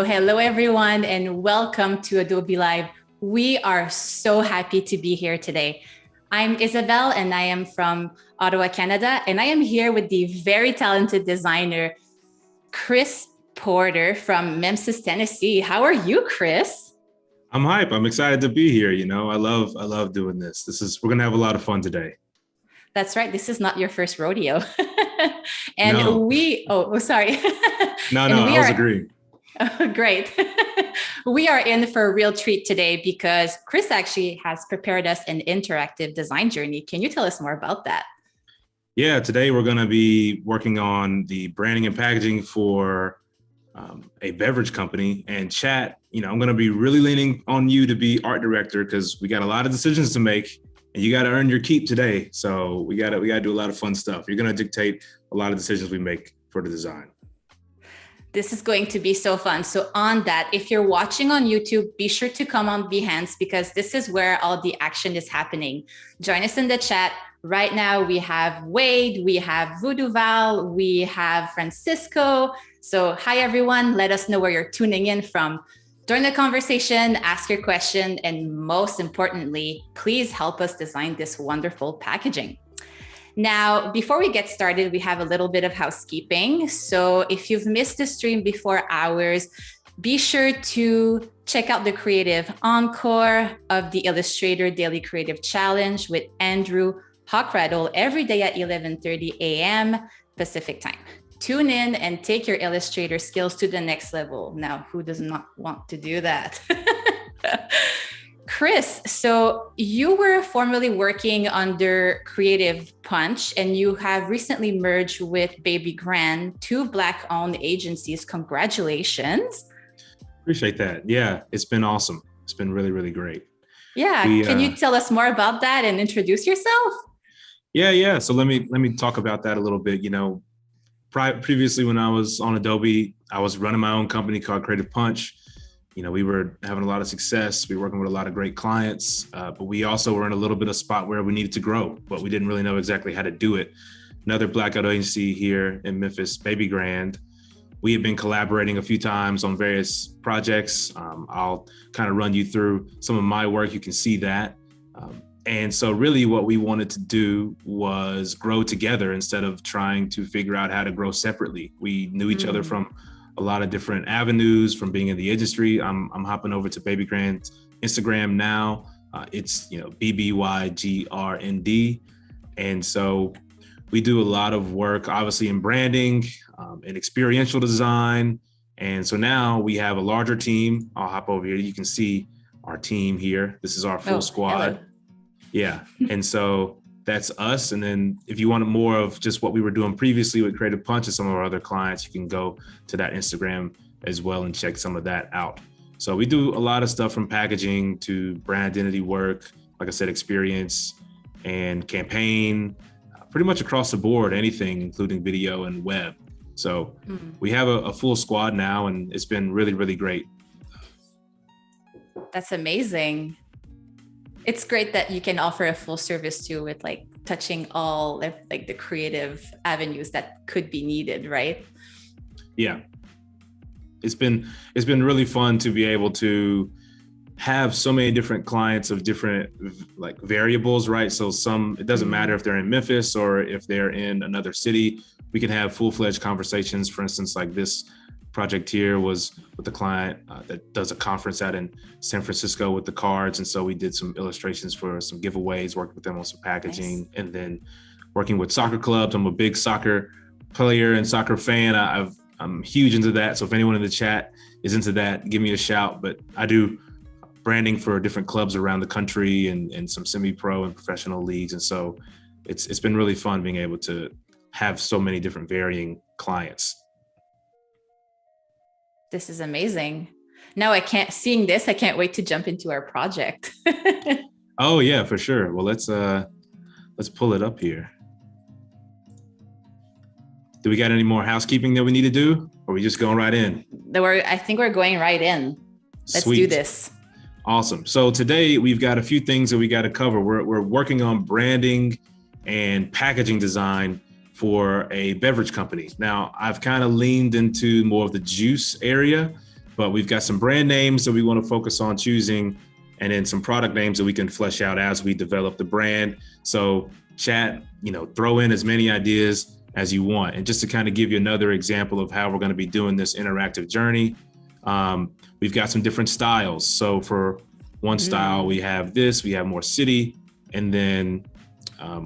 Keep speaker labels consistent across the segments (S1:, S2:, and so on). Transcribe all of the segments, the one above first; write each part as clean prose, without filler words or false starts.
S1: Hello, everyone, and welcome to Adobe Live. We are so happy to be here today. I'm Isabel, and I am from Ottawa, Canada, and I am here with the very talented designer, Chris Porter from Memphis, Tennessee. How are you, Chris?
S2: I'm hype. I'm excited to be here. I love doing this. We're going to have a lot of fun today.
S1: That's right. This is not your first rodeo. And
S2: no.
S1: Sorry.
S2: I was agreeing.
S1: Oh, great. We are in for a real treat today because Chris actually has prepared us an interactive design journey. Can you tell us more about that?
S2: Yeah, today we're going to be working on the branding and packaging for a beverage company. And chat, I'm going to be really leaning on you to be art director because we got a lot of decisions to make and you got to earn your keep today. So we got to do a lot of fun stuff. You're going to dictate a lot of decisions we make for the design.
S1: This is going to be so fun. So on that, if you're watching on YouTube, be sure to come on Behance because this is where all the action is happening. Join us in the chat. Right now, we have Wade, we have Voodoo Val, we have Francisco. So hi, everyone. Let us know where you're tuning in from. During the conversation, ask your question. And most importantly, please help us design this wonderful packaging. Now, before we get started, we have a little bit of housekeeping. So if you've missed the stream before ours, be sure to check out the creative encore of the Illustrator Daily Creative Challenge with Andrew Hockradle every day at 11:30 a.m. Pacific time. Tune in and take your Illustrator skills to the next level. Now, who does not want to do that? Chris, so you were formerly working under Creative Punch and you have recently merged with Baby Grand, two Black-owned agencies. Congratulations.
S2: Appreciate that. Yeah, it's been awesome. It's been really, really great.
S1: Yeah, can you tell us more about that and introduce yourself?
S2: Yeah. So let me talk about that a little bit. Previously when I was on Adobe, I was running my own company called Creative Punch. We were having a lot of success. We were working with a lot of great clients, but we also were in a little bit of spot where we needed to grow, but we didn't really know exactly how to do it. Another Blackout agency here in Memphis, Baby Grand. We have been collaborating a few times on various projects. I'll kind of run you through some of my work. You can see that. And so really what we wanted to do was grow together instead of trying to figure out how to grow separately. We knew each other from a lot of different avenues from being in the industry. I'm hopping over to Baby Grand's Instagram now. It's BBYGRND. And so we do a lot of work, obviously in branding and experiential design. And so now we have a larger team. I'll hop over here. You can see our team here. This is our full squad.
S1: Hello.
S2: Yeah. And so that's us. And then if you wanted more of just what we were doing previously with Creative Punch and some of our other clients, you can go to that Instagram as well and check some of that out. So we do a lot of stuff from packaging to brand identity work, like I said, experience and campaign, pretty much across the board, anything, including video and web. So we have a full squad now and it's been really, really great.
S1: That's amazing. It's great that you can offer a full service too with touching all the creative avenues that could be needed, right?
S2: Yeah. It's been really fun to be able to have so many different clients of different variables, right? So it doesn't matter if they're in Memphis or if they're in another city, we can have full-fledged conversations. For instance, like this project here was with a client that does a conference out in San Francisco with the cards. And so we did some illustrations for some giveaways, worked with them on some packaging. Nice. And then working with soccer clubs. I'm a big soccer player and soccer fan. I'm huge into that. So if anyone in the chat is into that, give me a shout. But I do branding for different clubs around the country and some semi-pro and professional leagues. And so it's been really fun being able to have so many different varying clients.
S1: This is amazing. Now I can't wait to jump into our project.
S2: Oh yeah, for sure. Well, let's pull it up here. Do we got any more housekeeping that we need to do? Or are we just going right in?
S1: I think we're going right in. Let's do this.
S2: Awesome. So today we've got a few things that we got to cover. We're working on branding and packaging design for a beverage company. Now, I've kind of leaned into more of the juice area, but we've got some brand names that we want to focus on choosing, and then some product names that we can flesh out as we develop the brand. So chat, throw in as many ideas as you want. And just to kind of give you another example of how we're going to be doing this interactive journey, we've got some different styles. So for one style, we have more city, and then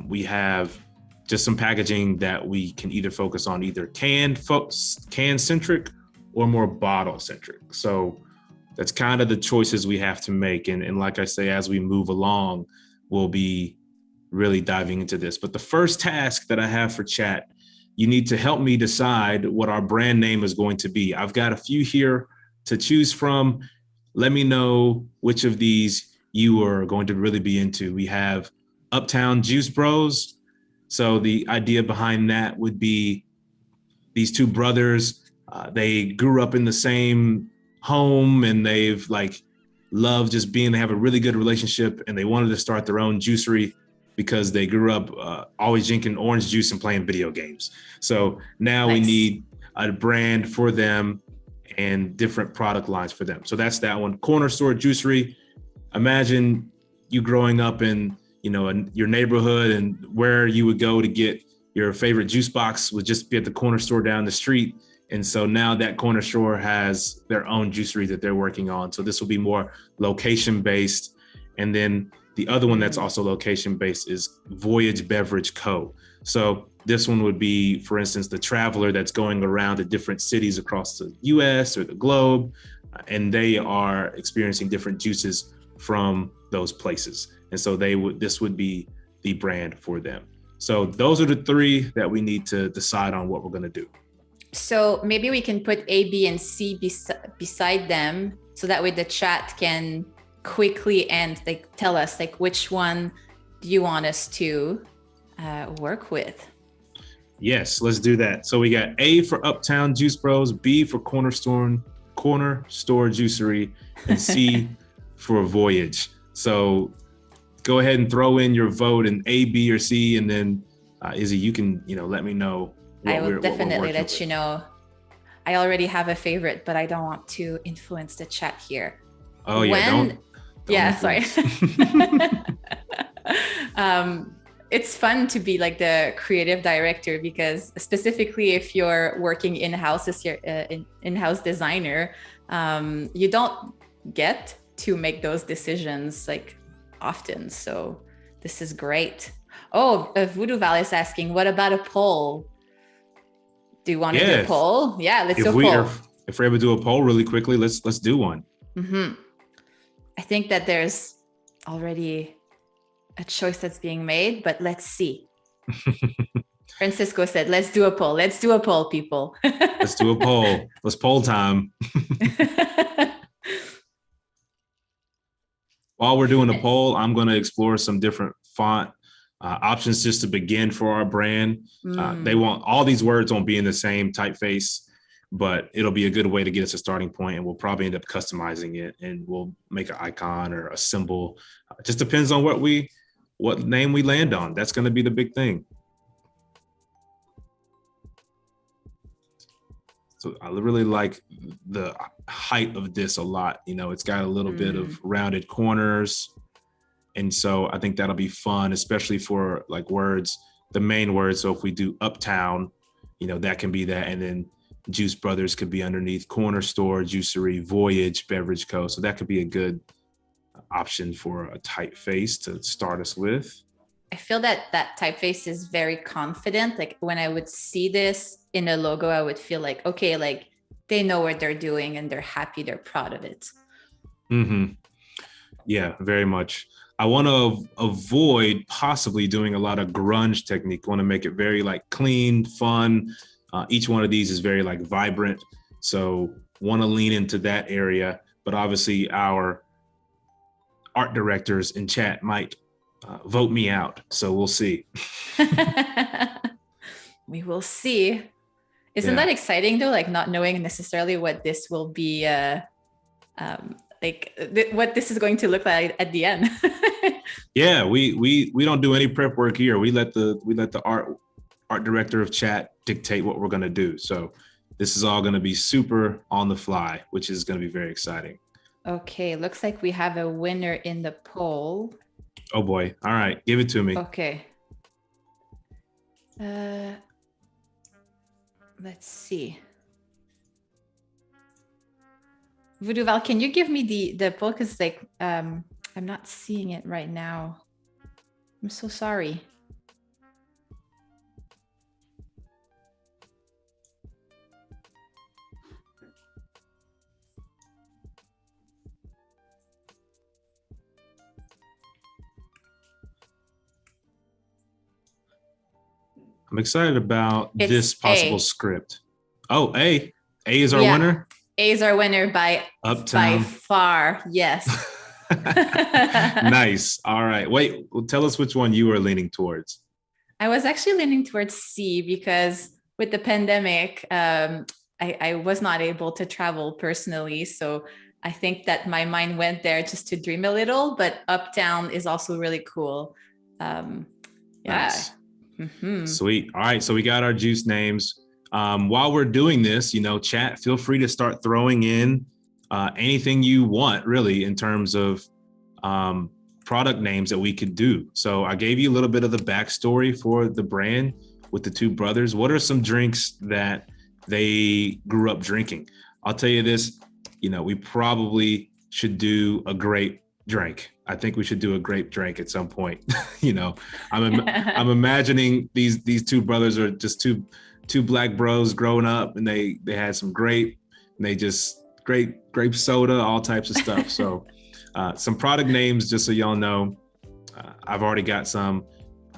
S2: we have just some packaging that we can either focus on either can centric or more bottle centric. So that's kind of the choices we have to make. And like I say, as we move along, we'll be really diving into this. But the first task that I have for chat, you need to help me decide what our brand name is going to be. I've got a few here to choose from. Let me know which of these you are going to really be into. We have Uptown Juice Bros. So the idea behind that would be these two brothers. They grew up in the same home, and they've loved just they have a really good relationship, and they wanted to start their own juicery because they grew up always drinking orange juice and playing video games. So now we need a brand for them and different product lines for them. So that's that one. Corner store juicery. Imagine you growing up in your neighborhood, and where you would go to get your favorite juice box would just be at the corner store down the street. And so now that corner store has their own juicery that they're working on. So this will be more location based. And then the other one that's also location based is Voyage Beverage Co. So this one would be, for instance, the traveler that's going around to different cities across the US or the globe, and they are experiencing different juices from those places. And so this would be the brand for them. So those are the three that we need to decide on what we're going to do.
S1: So maybe we can put A, B, and C beside them, so that way the chat can quickly tell us which one do you want us to work with.
S2: Yes, let's do that. So we got A for Uptown Juice Bros, B for Corner Store Juicery, and C for Voyage. So go ahead and throw in your vote in A, B, or C, and then Izzy, you can let me know.
S1: I will definitely let you know. I already have a favorite, but I don't want to influence the chat here.
S2: Oh yeah, don't
S1: sorry. It's fun to be the creative director, because specifically if you're working in-house as your in-house designer, you don't get to make those decisions often. So this is great. Oh, Voodoo Val is asking, what about a poll? Do you want to do a poll? Yeah, let's do a poll.
S2: If we're able to do a poll really quickly, let's do one.
S1: Mm-hmm. I think that there's already a choice that's being made, but let's see. Francisco said, let's do a poll. Let's do a poll, people.
S2: Let's do a poll. Let's poll time. While we're doing the poll, I'm going to explore some different font options just to begin for our brand. All these words won't be in the same typeface, but it'll be a good way to get us a starting point, and we'll probably end up customizing it, and we'll make an icon or a symbol. It just depends on what name we land on. That's going to be the big thing. So I really like the height of this a lot. It's got a little bit of rounded corners. And so I think that'll be fun, especially for words, the main words. So if we do Uptown, that can be that. And then Juice Brothers could be underneath Corner Store, Juicery, Voyage, Beverage Co. So that could be a good option for a typeface to start us with.
S1: I feel that typeface is very confident. When I would see this in a logo, I would feel okay, they know what they're doing and they're happy, they're proud of it.
S2: Mm-hmm. Yeah, very much. I want to avoid possibly doing a lot of grunge technique. I want to make it very like clean, fun. Each one of these is very like vibrant. So want to lean into that area. But obviously our art directors in chat might vote me out. So we'll see.
S1: We will see. Isn't that exciting though? Like not knowing necessarily what this will be, what this is going to look like at the end.
S2: Yeah, we don't do any prep work here. We let the art director of chat dictate what we're going to do. So this is all going to be super on the fly, which is going to be very exciting.
S1: Okay, looks like we have a winner in the poll.
S2: Oh boy. All right, give it to me.
S1: Okay. Let's see. Voodoo Val, can you give me the poll? Because like I'm not seeing it right now. I'm so sorry.
S2: I'm excited about this possible script. Oh, A is our winner.
S1: A is our winner by far. Yes.
S2: Nice. All right. Wait, well, tell us which one you were leaning towards.
S1: I was actually leaning towards C because with the pandemic, I was not able to travel personally. So I think that my mind went there just to dream a little, but Uptown is also really cool.
S2: Nice. Mm-hmm. Sweet. All right. So we got our juice names. While we're doing this, chat, feel free to start throwing in anything you want, really, in terms of product names that we could do. So I gave you a little bit of the backstory for the brand with the two brothers. What are some drinks that they grew up drinking? I'll tell you this, we probably should do a grape drink. I think we should do a grape drink at some point. I'm imagining these two brothers are just two black bros growing up, and they had some grape, and they just grape soda, all types of stuff. So some product names, just so y'all know, I've already got some.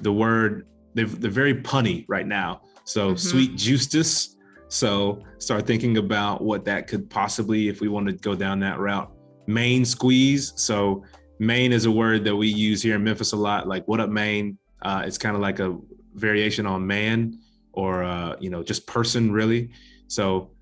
S2: The word, they're very punny right now. So Sweet Justice. So start thinking about what that could possibly, if we want to go down that route. Main Squeeze. So Main is a word that we use here in Memphis a lot, like what up, Main? It's kind of like a variation on man, or just person, really. So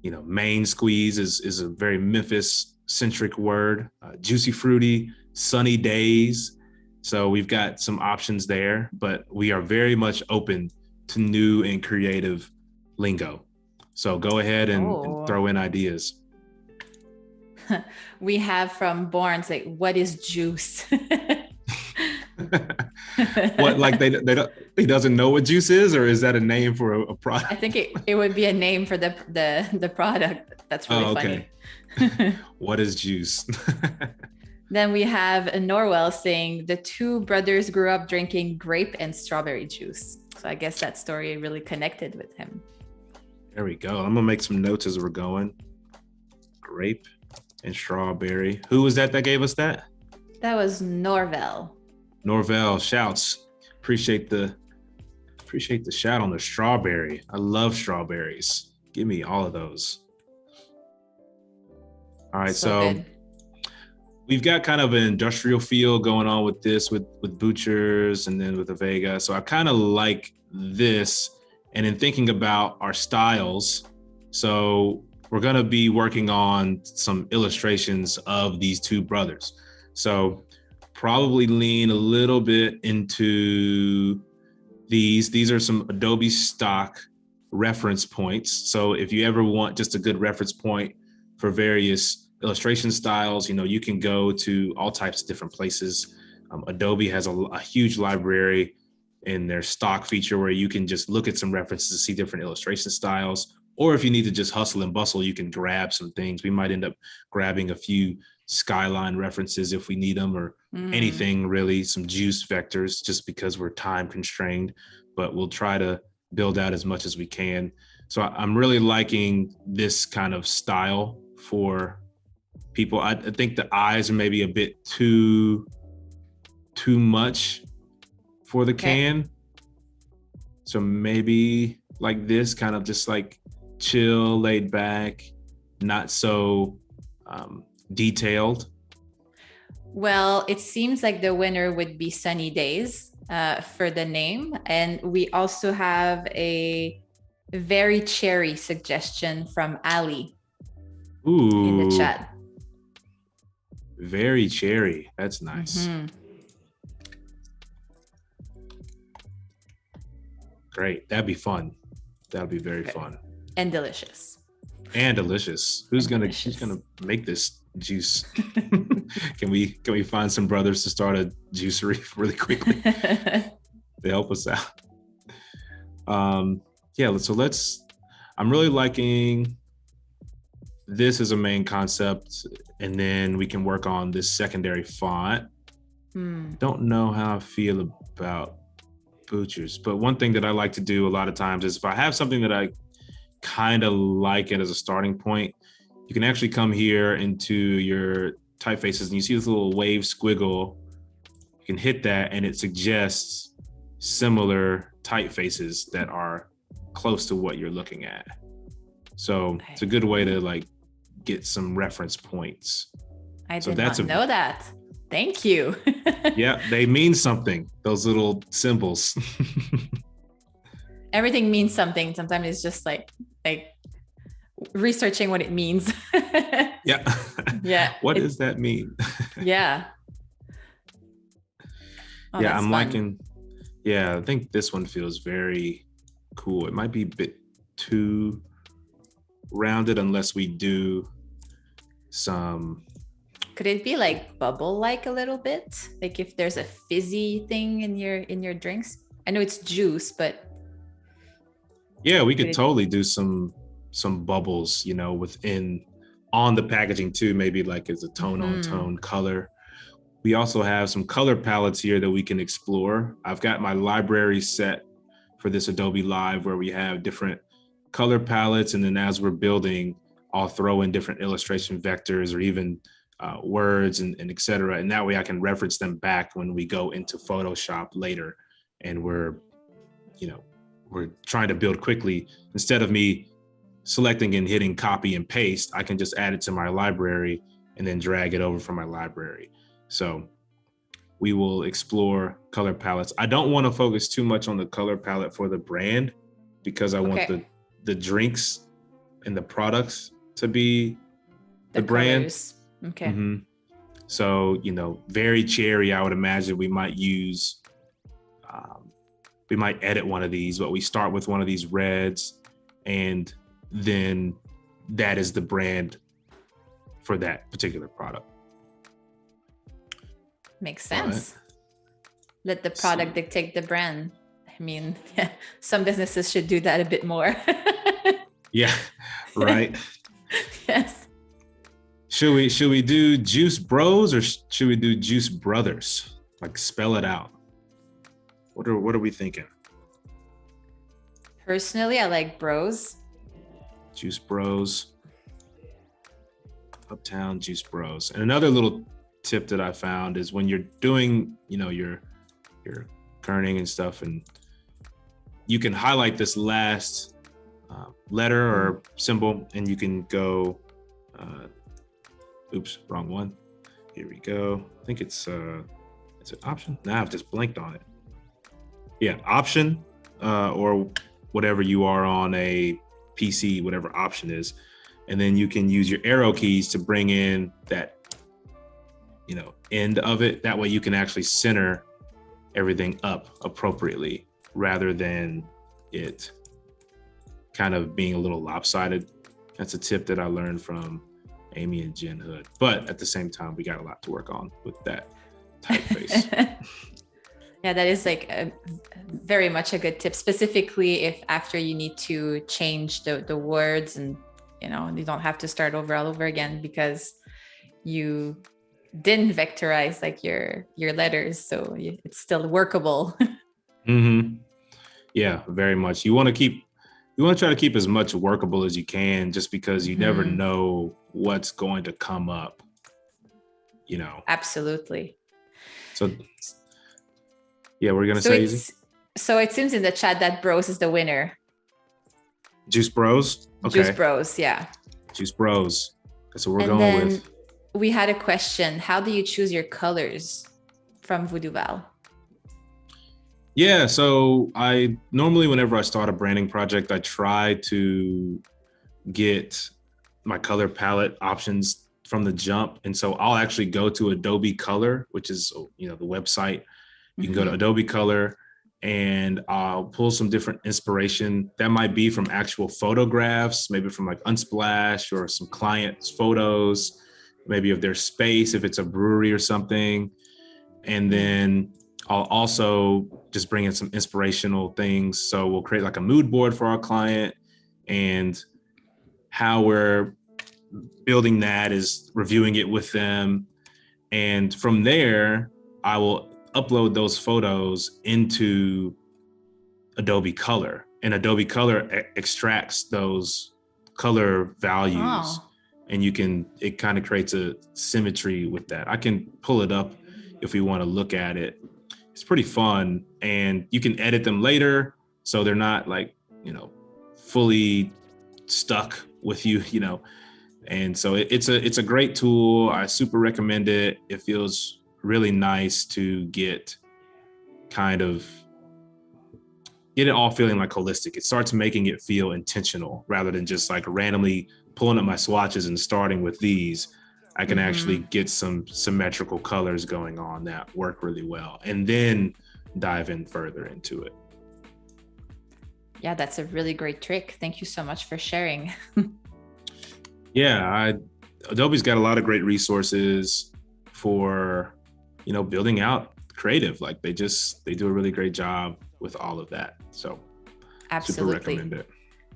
S2: Main Squeeze is a very Memphis centric word. Juicy Fruity, Sunny Days. So we've got some options there, but we are very much open to new and creative lingo. So go ahead and throw in ideas.
S1: We have from Borns, like, what is juice?
S2: What, like he doesn't know what juice is, or is that a name for a product?
S1: I think it would be a name for the product. That's really funny.
S2: What is juice?
S1: Then we have a Norwell saying the two brothers grew up drinking grape and strawberry juice. So I guess that story really connected with him.
S2: There we go. I'm gonna make some notes as we're going. Grape and strawberry. Who was that gave us that?
S1: That was Norvell.
S2: Norvell, shouts. Appreciate the shout on the strawberry. I love strawberries. Give me all of those. All right, so we've got kind of an industrial feel going on with this, with Butchers and then with the Vega. So I kind of like this. And in thinking about our styles, so we're going to be working on some illustrations of these two brothers. So probably lean a little bit into these. These are some Adobe stock reference points. So if you ever want just a good reference point for various illustration styles, you can go to all types of different places. Adobe has a huge library in their stock feature where you can just look at some references to see different illustration styles. Or if you need to just hustle and bustle, you can grab some things. We might end up grabbing a few skyline references if we need them, or anything really, some juice vectors, just because we're time constrained, but we'll try to build out as much as we can. So I'm really liking this kind of style for people. I think the eyes are maybe a bit too too much for the
S1: Okay.
S2: can. So maybe like this, kind of just like chill, laid back, not so detailed.
S1: Well, it seems like the winner would be Sunny Days for the name. And we also have a very cherry suggestion from Ali in the
S2: Ooh,
S1: chat.
S2: very cherry. That's nice.
S1: Mm-hmm.
S2: Great. That'd be fun. That'd be very fun.
S1: And delicious.
S2: And delicious. Who's
S1: And
S2: gonna make this juice? Can we find some brothers to start a juicery really quickly to help us out? Yeah, so I'm really liking this as a main concept, and then we can work on this secondary font. Don't know how I feel about butchers, but one thing that I like to do a lot of times is if I have something that I kind of like it as a starting point, you can actually come here into your typefaces and you see this little wave squiggle. You can hit that and it suggests similar typefaces that are close to what you're looking at. So it's a good way to like get some reference points.
S1: I did not know that. Thank you.
S2: Yeah, they mean something, those little symbols.
S1: Everything means something. Sometimes it's just like researching what it means.
S2: Yeah.
S1: Yeah.
S2: What does that mean?
S1: Yeah.
S2: Oh, yeah, I'm liking. Yeah, I think this one feels very cool. It might be a bit too rounded unless we do some.
S1: Could it be like bubble like a little bit? Like if there's a fizzy thing in your drinks? I know it's juice, but
S2: yeah, we could totally do some bubbles, within on the packaging too, maybe like as a tone on tone color. We also have some color palettes here that we can explore. I've got my library set for this Adobe Live where we have different color palettes, and then as we're building, I'll throw in different illustration vectors or even words and et cetera. And that way I can reference them back when we go into Photoshop later and we're trying to build quickly. Instead of me selecting and hitting copy and paste, I can just add it to my library and then drag it over from my library. So we will explore color palettes. I don't want to focus too much on the color palette for the brand because I want the drinks and the products to be the brand.
S1: Colors. Okay.
S2: Mm-hmm. So, very cherry, I would imagine we might use, we might edit one of these, but we start with one of these reds and then that is the brand for that particular product.
S1: Makes sense. Let the product dictate the brand. I mean, yeah, some businesses should do that a bit more.
S2: Yeah, right.
S1: Yes.
S2: Should we do Juice Bros or should we do Juice Brothers? Like spell it out. What are we thinking?
S1: Personally, I like Bros.
S2: Juice Bros. Uptown Juice Bros. And another little tip that I found is when you're doing, your kerning and stuff, and you can highlight this last letter or symbol, and you can go. Oops, wrong one. Here we go. I think it's an option. Now I've just blanked on it. Yeah, option or whatever you are on a PC, whatever option is, and then you can use your arrow keys to bring in that end of it. That way you can actually center everything up appropriately rather than it kind of being a little lopsided. That's a tip that I learned from Amy and Jen Hood. But at the same time, we got a lot to work on with that typeface.
S1: Yeah, that is like very much a good tip, specifically if after you need to change the words and, you don't have to start over all over again because you didn't vectorize like your letters. So it's still workable.
S2: Mm-hmm. Yeah, very much. You want to try to keep as much workable as you can, just because you never know what's going to come up,
S1: Absolutely.
S2: So Yeah, we're gonna
S1: So
S2: say easy.
S1: it seems in the chat that Bros is the winner.
S2: Juice Bros.
S1: Juice
S2: Okay.
S1: Bros, yeah.
S2: Juice Bros. That's what we're
S1: And
S2: going
S1: then
S2: with.
S1: we had a question. How do you choose your colors from Voodoo Val?
S2: Yeah, so I normally, whenever I start a branding project, I try to get my color palette options from the jump. And so I'll actually go to Adobe Color, which is, the website. You can go to Adobe Color and I'll pull some different inspiration. That might be from actual photographs, maybe from like Unsplash or some clients' photos, maybe of their space, if it's a brewery or something. And then I'll also just bring in some inspirational things. So we'll create like a mood board for our client, and how we're building that is reviewing it with them. And from there, I will upload those photos into Adobe Color, and Adobe Color extracts those color values.
S1: Oh.
S2: And it kind of creates a symmetry with that. I can pull it up if we want to look at it. It's pretty fun, and you can edit them later, so they're not like, fully stuck with you, And so it's a great tool. I super recommend it. It feels really nice to get it all feeling like holistic. It starts making it feel intentional rather than just like randomly pulling up my swatches and starting with these. I can actually get some symmetrical colors going on that work really well, and then dive in further into it.
S1: Yeah, that's a really great trick. Thank you so much for sharing.
S2: Yeah, Adobe's got a lot of great resources for, building out creative. Like they do a really great job with all of that. So
S1: Absolutely.
S2: Super recommend it.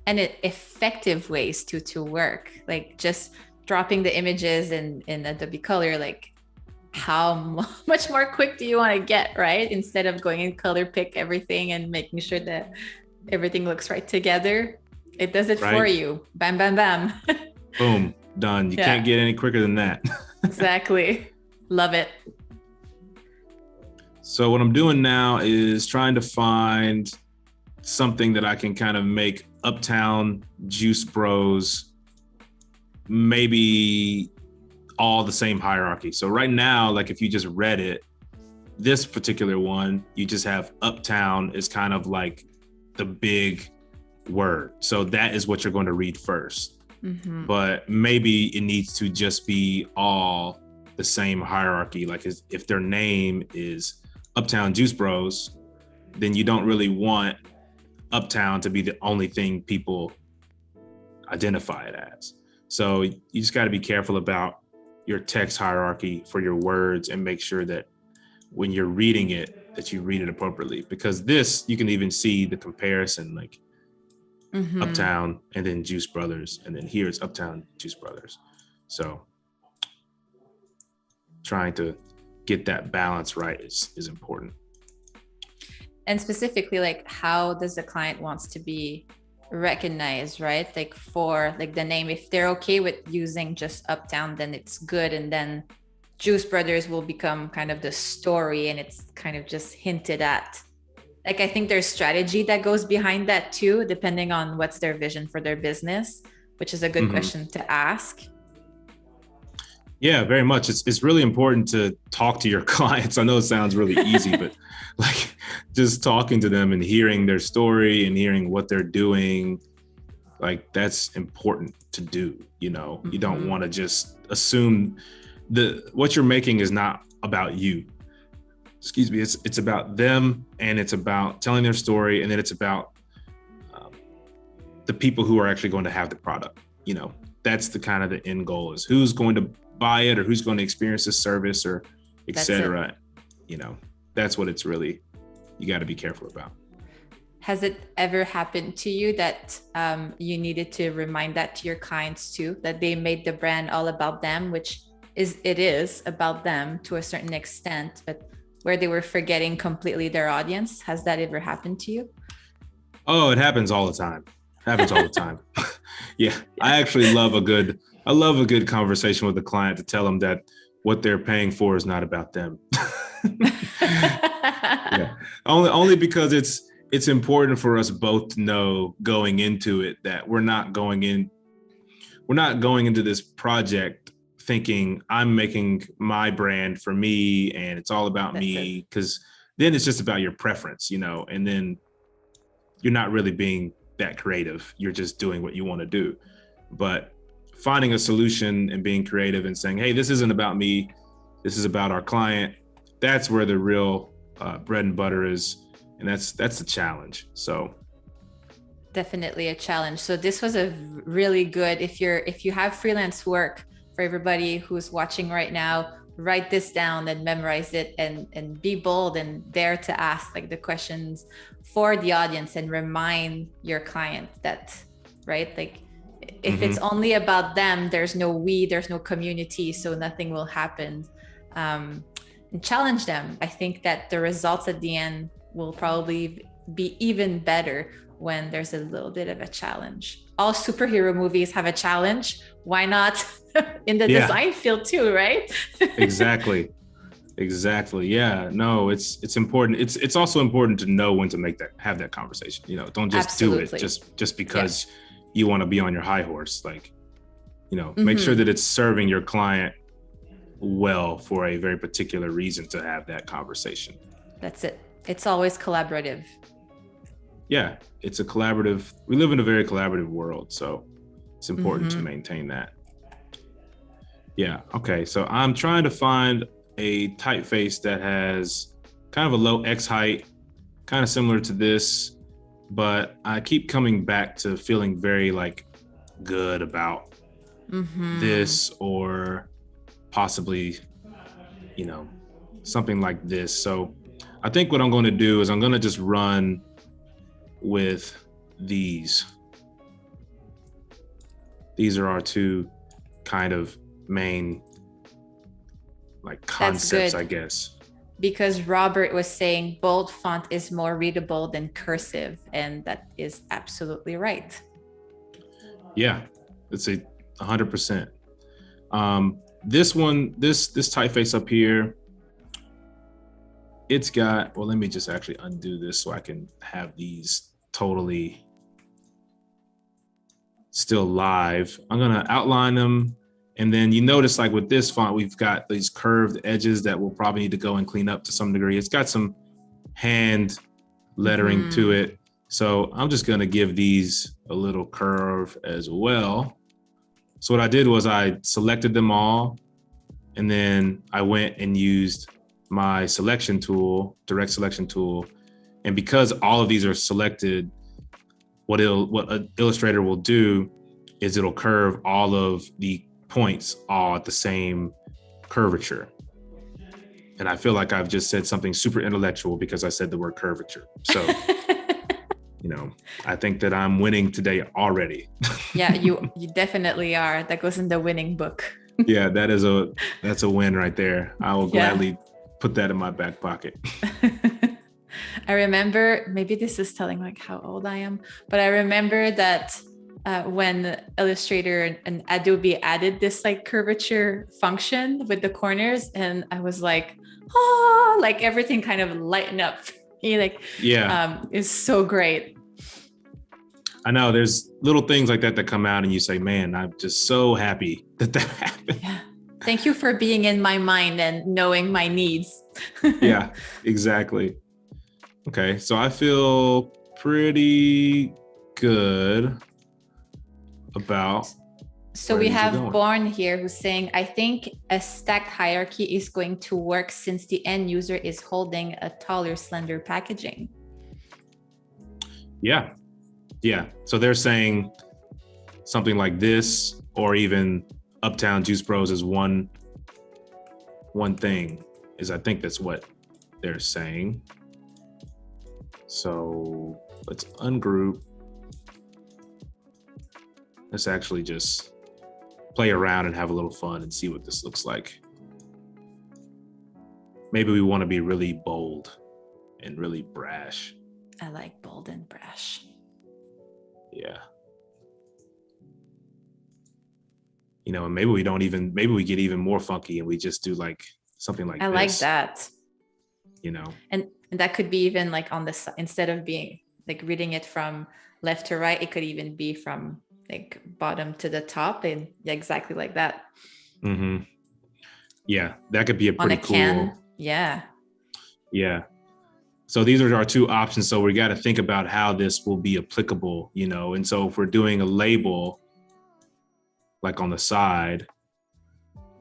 S1: And effective ways to work, like just dropping the images in Adobe Color, like how much more quick do you want to get, right? Instead of going in color pick everything and making sure that everything looks right together. It does it for you. Bam, bam, bam.
S2: Boom, done. You can't get any quicker than that.
S1: Exactly. Love it.
S2: So what I'm doing now is trying to find something that I can kind of make Uptown Juice Bros maybe all the same hierarchy. So right now, like if you just read it, this particular one, you just have Uptown is kind of like the big word. So that is what you're going to read first. But maybe it needs to just be all the same hierarchy. Like if their name is Uptown Juice Bros, then you don't really want Uptown to be the only thing people identify it as. So you just got to be careful about your text hierarchy for your words and make sure that when you're reading it, that you read it appropriately. Because this, you can even see the comparison, like Uptown and then Juice Brothers, and then here it's Uptown Juice Brothers. So trying to get that balance right is important.
S1: And specifically, like how does the client wants to be recognized, right? Like for like the name, if they're okay with using just Uptown, then it's good. And then Juice Brothers will become kind of the story, and it's kind of just hinted at. Like, I think there's strategy that goes behind that too, depending on what's their vision for their business, which is a good question to ask.
S2: Yeah, very much. It's really important to talk to your clients. I know it sounds really easy, but like just talking to them and hearing their story and hearing what they're doing, like that's important to do. You don't want to just assume what you're making is not about you. Excuse me. It's about them, and it's about telling their story, and then it's about the people who are actually going to have the product. That's the kind of the end goal, is who's going to buy it or who's going to experience this service or etc. That's what it's really, you got to be careful about.
S1: Has it ever happened to you that you needed to remind that to your clients too, that they made the brand all about them, which it is about them to a certain extent, but where they were forgetting completely their audience? Has that ever happened to you?
S2: Oh, it happens all the time. Yeah. I actually love a good conversation with the client to tell them that what they're paying for is not about them. Yeah. Only because it's important for us both to know going into it that we're not going into this project thinking I'm making my brand for me and it's all about me, because then it's just about your preference, and then you're not really being that creative. You're just doing what you want to do. But finding a solution and being creative and saying, hey, this isn't about me, this is about our client, that's where the real bread and butter is. And that's the challenge. So
S1: definitely a challenge. So this was a really good, if you have freelance work, for everybody who's watching right now, write this down and memorize it, and be bold and dare to ask like the questions for the audience and remind your client that, right? Like if it's only about them, there's no there's no community, so nothing will happen. And challenge them. I think that the results at the end will probably be even better when there's a little bit of a challenge. All superhero movies have a challenge. Why not in the design field too, right?
S2: Exactly. Yeah, no, it's important. It's also important to know when to have that conversation. Don't just do it just because you want to be on your high horse. Like, make sure that it's serving your client well for a very particular reason to have that conversation.
S1: That's it. It's always collaborative.
S2: Yeah, it's a collaborative. We live in a very collaborative world, so it's important to maintain that. Yeah. Okay. So I'm trying to find a typeface that has kind of a low X height, kind of similar to this, but I keep coming back to feeling very like good about this, or possibly, something like this. So I think what I'm going to do is I'm going to just run with these. These are our two kind of main like concepts, I guess.
S1: Because Robert was saying bold font is more readable than cursive, and that is absolutely right. Yeah,
S2: it's 100%. This one, this typeface up here, it's got, well, let me just actually undo this so I can have these totally still live. I'm gonna outline them. And then you notice like with this font, we've got these curved edges that we'll probably need to go and clean up to some degree. It's got some hand lettering to it. So I'm just gonna give these a little curve as well. So what I did was I selected them all, and then I went and used my selection tool, direct selection tool. And because all of these are selected, what Illustrator will do is it'll curve all of the points all at the same curvature. And I feel like I've just said something super intellectual because I said the word curvature. So, I think that I'm winning today already.
S1: Yeah, you definitely are. That goes in the winning book.
S2: Yeah, that's a win right there. I will gladly put that in my back pocket.
S1: I remember, maybe this is telling like how old I am, but I remember that when Illustrator and Adobe added this like curvature function with the corners, and I was like, like everything kind of lightened up. It's so great.
S2: I know there's little things like that come out and you say, man, I'm just so happy that happened.
S1: Yeah. Thank you for being in my mind and knowing my needs.
S2: Yeah, exactly. Okay, so I feel pretty good about.
S1: So we have Born here who's saying, I think a stacked hierarchy is going to work since the end user is holding a taller, slender packaging.
S2: Yeah. So they're saying something like this, or even Uptown Juice Bros is one thing, is I think that's what they're saying. So let's ungroup. Let's actually just play around and have a little fun and see what this looks like. Maybe we want to be really bold and really brash.
S1: I like bold and brash.
S2: Yeah. and maybe we get even more funky and we just do like something like
S1: I
S2: this.
S1: like that.
S2: You know.
S1: And that could be even like on the instead of being like reading it from left to right, it could even be from like bottom to the top, and exactly like that.
S2: Mm-hmm. Yeah, that could be a pretty
S1: on a can.
S2: cool.
S1: Yeah.
S2: Yeah. So these are our two options. So we got to think about how this will be applicable, And so if we're doing a label, like on the side,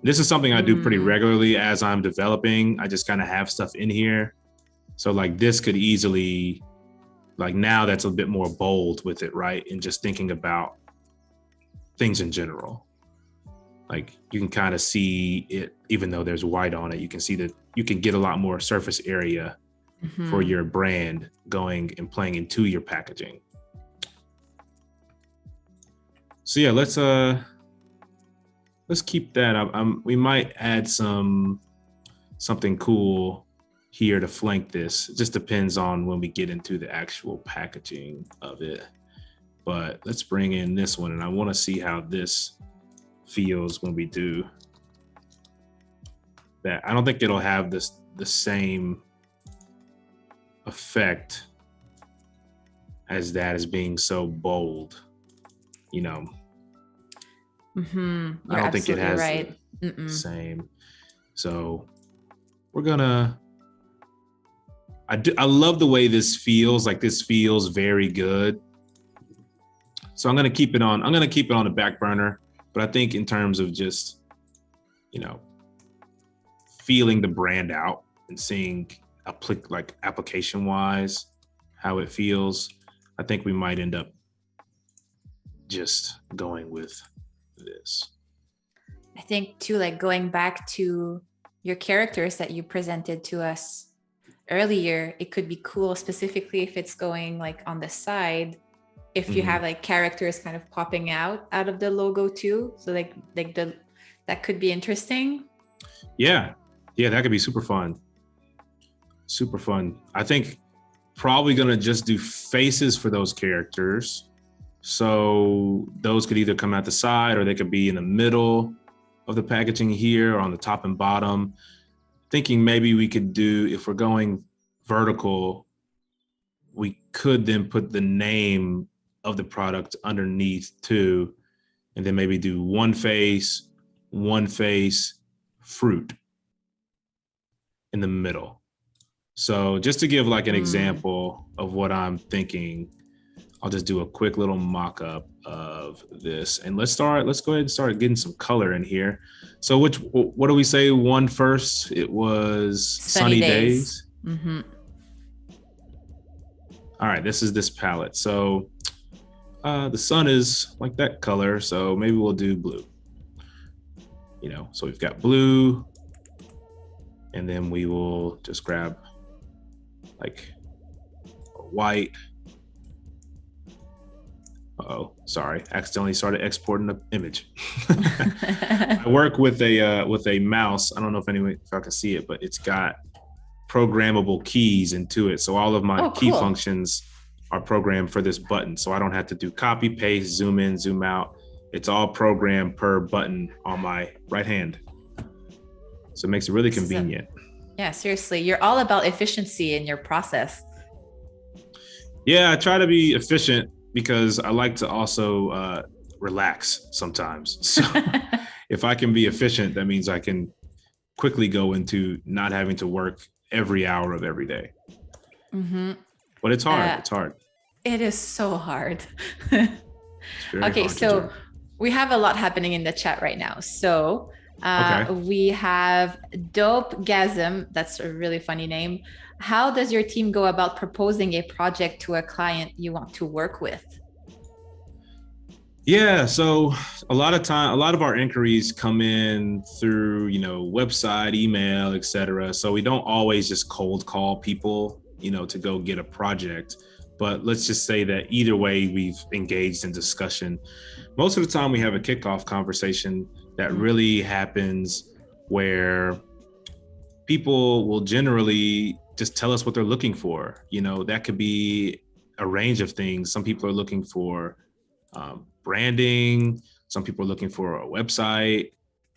S2: this is something I do pretty regularly as I'm developing. I just kind of have stuff in here. So like this could easily, like now that's a bit more bold with it, right? And just thinking about things in general. Like you can kind of see it, even though there's white on it, you can see that you can get a lot more surface area for your brand going and playing into your packaging. So yeah, let's keep that. We might add something cool here to flank this. It just depends on when we get into the actual packaging of it. But let's bring in this one, and I want to see how this feels when we do that. I don't think it'll have the same effect as that as being so bold, I don't think it has the same. So we're gonna, I love the way this feels. Like this feels very good. So I'm gonna keep it on the back burner. But I think in terms of just, feeling the brand out and seeing like application wise how it feels, I think we might end up just going with this.
S1: I think too, like going back to your characters that you presented to us earlier, it could be cool, specifically if it's going like on the side, if you have like characters kind of popping out of the logo too. So that could be interesting.
S2: Yeah, that could be super fun. I think probably gonna just do faces for those characters. So those could either come at the side or they could be in the middle of the packaging here or on the top and bottom. Thinking maybe we could do, if we're going vertical, we could then put the name of the product underneath too, and then maybe do one face, fruit in the middle. So just to give like an example of what I'm thinking, I'll just do a quick little mock-up of this, and let's go ahead and start getting some color in here. So what do we say one first? It was sunny days. All right, this is this palette. So the sun is like that color, so maybe we'll do blue. So we've got blue, and then we will just grab like white. Uh-oh, sorry, accidentally started exporting the image. I work with a mouse. I don't know if I can see it, but it's got programmable keys into it. So all of my key functions are programmed for this button. So I don't have to do copy, paste, zoom in, zoom out. It's all programmed per button on my right hand. So it makes it really convenient.
S1: Yeah, seriously. You're all about efficiency in your process.
S2: Yeah, I try to be efficient because I like to also relax sometimes. So if I can be efficient, that means I can quickly go into not having to work every hour of every day. But it's hard. It's hard.
S1: It is so hard. Okay, so we have a lot happening in the chat right now. So we have Dopegasm. That's a really funny name. How does your team go about proposing a project to a client you want to work with?
S2: Yeah, so a lot of our inquiries come in through, website, email, etc. So we don't always just cold call people, to go get a project. But let's just say that either way, we've engaged in discussion. Most of the time we have a kickoff conversation that really happens where people will generally just tell us what they're looking for. That could be a range of things. Some people are looking for branding. Some people are looking for a website.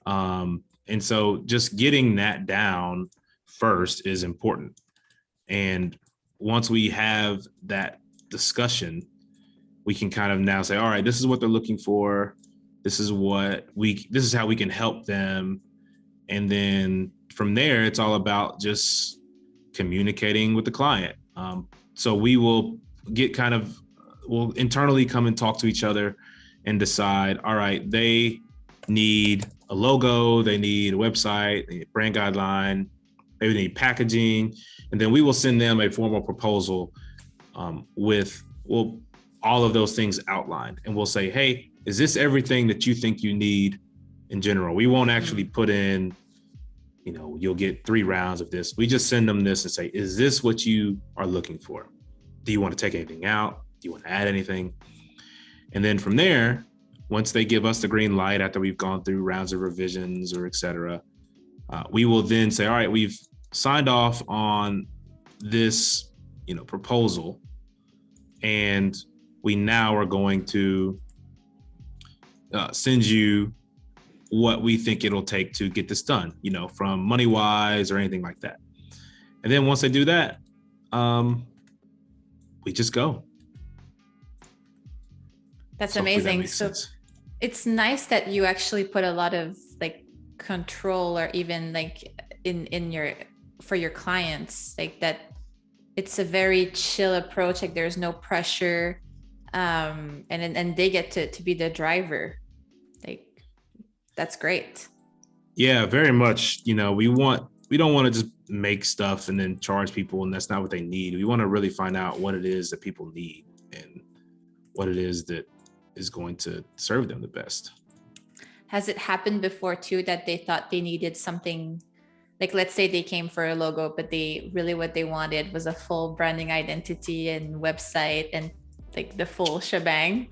S2: And so just getting that down first is important. And once we have that discussion, we can kind of now say, all right, this is what they're looking for. This is how we can help them. And then from there, it's all about just communicating with the client. So we'll internally come and talk to each other and decide, all right, they need a logo, they need a website, they need a brand guideline, maybe they need packaging. And then we will send them a formal proposal with all of those things outlined. And we'll say, hey, is this everything that you think you need in general? We won't actually put in, you'll get 3 rounds of this. We just send them this and say, is this what you are looking for? Do you want to take anything out? Do you want to add anything? And then from there, once they give us the green light after we've gone through rounds of revisions or et cetera, we will then say, all right, we've signed off on this, proposal. And we now are going to send you what we think it'll take to get this done, from money wise or anything like that. And then once they do that, we just go.
S1: That's amazing. So it's nice that you actually put a lot of control, or even for your clients, that it's a very chill approach. There's no pressure. And they get to be the driver. That's great.
S2: Yeah, very much. We don't want to just make stuff and then charge people, and that's not what they need. We want to really find out what it is that people need and what it is that is going to serve them the best.
S1: Has it happened before too that they thought they needed something, let's say they came for a logo, but what they wanted was a full branding identity and website and the full shebang?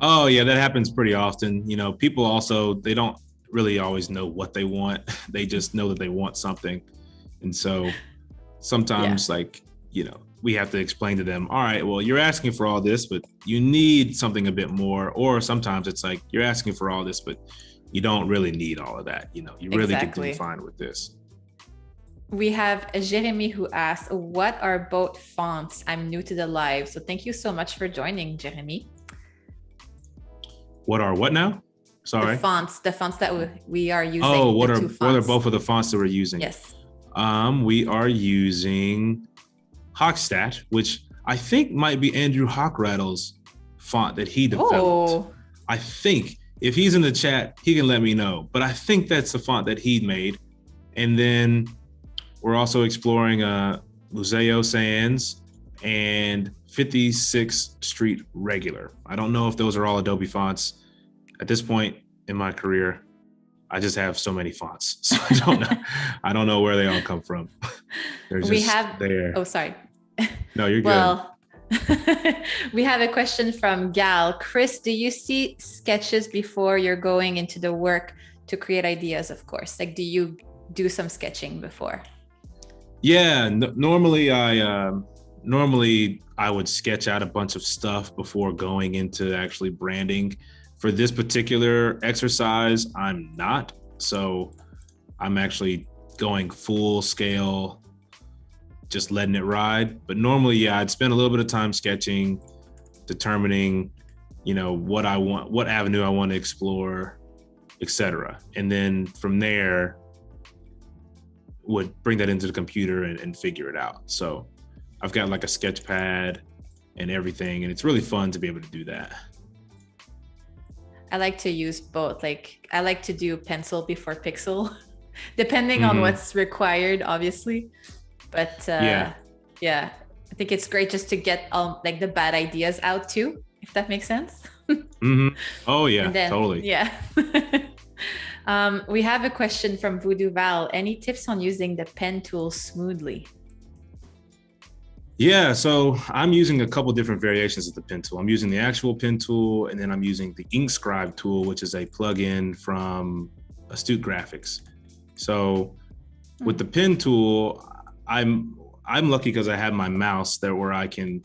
S2: Oh yeah, that happens pretty often. People also, they don't really always know what they want. They just know that they want something. And so sometimes we have to explain to them, all right, well, you're asking for all this, but you need something a bit more. Or sometimes it's you're asking for all this, but you don't really need all of that. You really can do fine with this.
S1: We have Jeremy who asks, what are both fonts? I'm new to the live. So thank you so much for joining, Jeremy.
S2: What are what now? Sorry.
S1: The fonts that we are using.
S2: Oh, what are both of the fonts that we're using?
S1: Yes.
S2: We are using Hochstadt, which I think might be Andrew Hochradel's font that he developed. Oh. I think if he's in the chat, he can let me know. But I think that's the font that he made. And then we're also exploring Museo Sans and 56th Street Regular. I don't know if those are all Adobe fonts. At this point in my career, I just have so many fonts, so I don't know. I don't know where they all come from. They're just there.
S1: Oh, sorry.
S2: No, you're good.
S1: Well, we have a question from Gal. Chris, do you see sketches before you're going into the work to create ideas? Of course. Do you do some sketching before?
S2: Yeah. Normally I would sketch out a bunch of stuff before going into actually branding. For this particular exercise, I'm not. So I'm actually going full scale, just letting it ride. But normally, I'd spend a little bit of time sketching, determining, what I want, what avenue I want to explore, etc. And then from there, would bring that into the computer and figure it out. So I've got a sketch pad and everything, and it's really fun to be able to do that.
S1: I like to use both. I like to do pencil before pixel, depending on what's required, obviously. But yeah, I think it's great just to get the bad ideas out too, if that makes sense.
S2: Oh yeah, totally.
S1: Yeah. We have a question from Voodoo Val. Any tips on using the pen tool smoothly?
S2: Yeah, so I'm using a couple different variations of the pen tool. I'm using the actual pen tool, and then I'm using the InkScribe tool, which is a plugin from Astute Graphics. So with the pen tool, I'm lucky because I have my mouse there where I can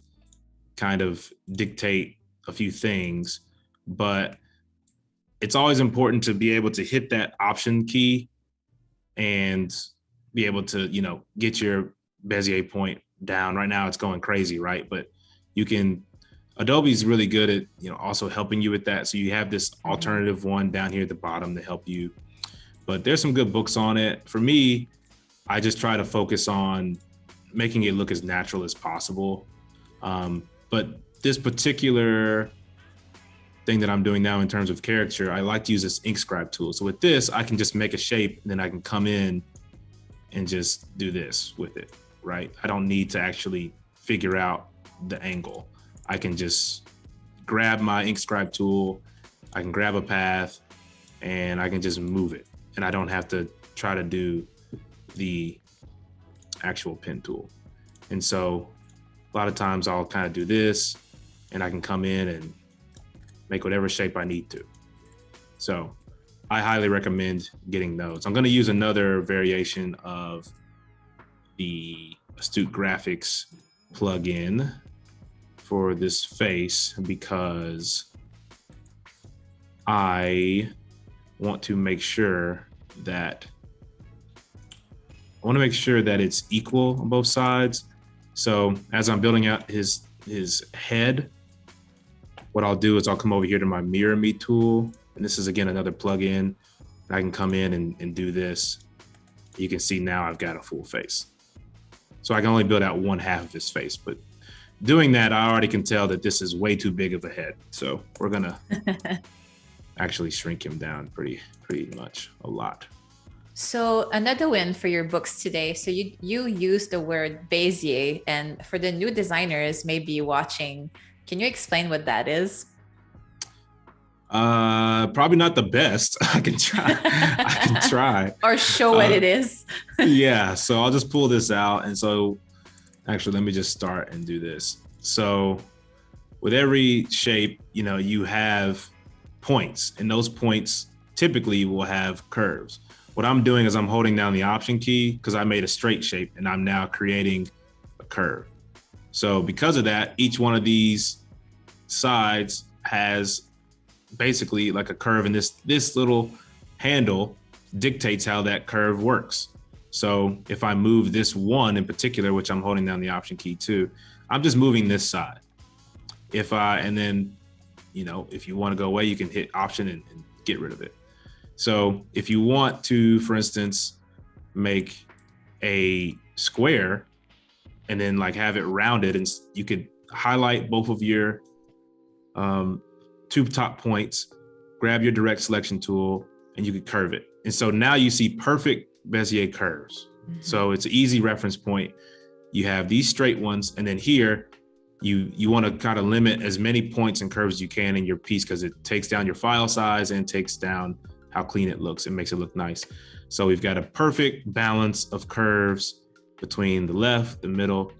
S2: kind of dictate a few things. But it's always important to be able to hit that option key and be able to, get your Bezier point down. Right now it's going crazy, right? But Adobe's really good at, also helping you with that. So you have this alternative one down here at the bottom to help you. But there's some good books on it. For me, I just try to focus on making it look as natural as possible. But this particular thing that I'm doing now in terms of caricature, I like to use this ink scribe tool. So with this, I can just make a shape and then I can come in and just do this with it, right? I don't need to actually figure out the angle. I can just grab my ink scribe tool, I can grab a path, and I can just move it. And I don't have to try to do the actual pen tool. And so a lot of times I'll kind of do this and I can come in and make whatever shape I need to. So I highly recommend getting those. I'm going to use another variation of the Astute Graphics plugin for this face because I want to make sure that it's equal on both sides. So as I'm building out his head, what I'll do is I'll come over here to my Mirror Me tool. And this is, again, another plugin. I can come in and do this. You can see now I've got a full face. So I can only build out one half of his face. But doing that, I already can tell that this is way too big of a head. So we're going to actually shrink him down pretty much a lot.
S1: So another win for your books today. So you use the word Bezier, and for the new designers maybe watching, can you explain what that is?
S2: Probably not the best. I can try.
S1: Or show what it is.
S2: Yeah. So I'll just pull this out. And so actually, let me just start and do this. So with every shape, you have points, and those points typically will have curves. What I'm doing is I'm holding down the option key because I made a straight shape and I'm now creating a curve. So because of that, each one of these sides has basically like a curve, and this little handle dictates how that curve works. So if I move this one in particular, which I'm holding down the option key too, I'm just moving this side. And then, if you want to go away, you can hit option and get rid of it. So if you want to, for instance, make a square and then like have it rounded, and you could highlight both of your two top points, grab your direct selection tool, and you could curve it. And so now you see perfect Bezier curves. Mm-hmm. So it's an easy reference point. You have these straight ones, and then here you want to kind of limit as many points and curves as you can in your piece because it takes down your file size and takes down how clean it looks. It makes it look nice. So we've got a perfect balance of curves between the left, the middle,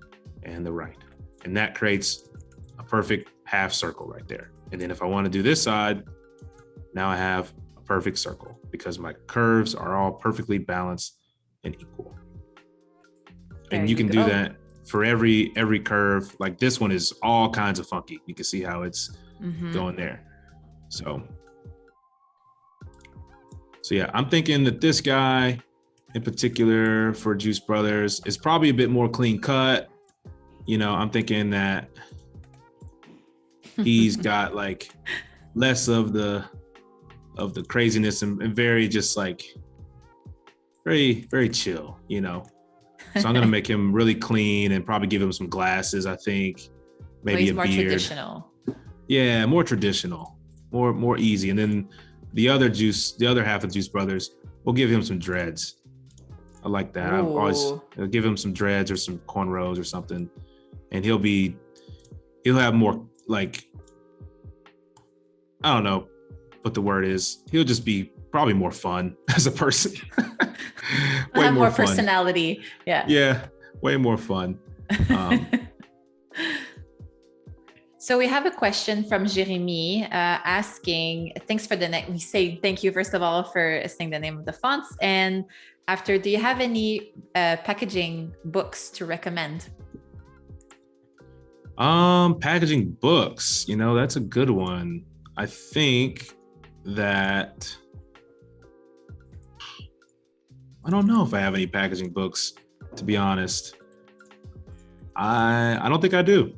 S2: and the right. And that creates a perfect half circle right there. And then if I want to do this side, now I have a perfect circle because my curves are all perfectly balanced and equal. And you can do that for every curve. Like this one is all kinds of funky. You can see how it's going there. So yeah, I'm thinking that this guy in particular for Juice Brothers is probably a bit more clean cut. I'm thinking that he's got like less of the craziness and very just like very, very chill, So I'm going to make him really clean and probably give him some glasses, I think. Maybe a beard. More
S1: traditional.
S2: Yeah, more traditional, more easy. And then the other half of Juice Brothers, we'll give him some dreads. I like that. I'll give him some dreads or some cornrows or something. And he'll have more like, I don't know what the word is. He'll just be probably more fun as a person.
S1: Way more fun. Personality. Yeah.
S2: Yeah. Way more fun.
S1: So we have a question from Jeremy asking, thanks for the name. We say thank you, first of all, for saying the name of the fonts. And after, do you have any packaging books to recommend?
S2: Packaging books, that's a good one. I think that I don't know if I have any packaging books, to be honest. I don't think I do.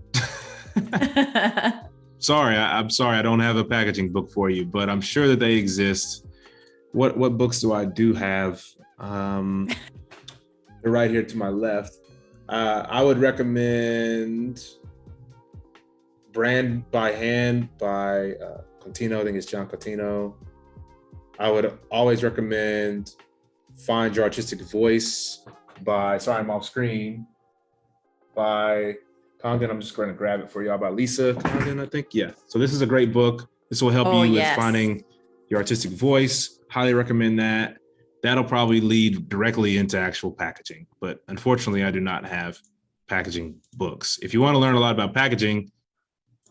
S2: Sorry, I'm sorry I don't have a packaging book for you, but I'm sure that they exist. What books do I do have? They're right here to my left. I would recommend Brand by Hand by Contino. I think it's John Contino. I would always recommend Find Your Artistic Voice by, sorry, I'm off screen, by Condon. I'm just going to grab it for y'all, by Lisa Condon, I think. Yeah. So this is a great book. This will help you with finding your artistic voice. Highly recommend that. That'll probably lead directly into actual packaging. But unfortunately, I do not have packaging books. If you want to learn a lot about packaging,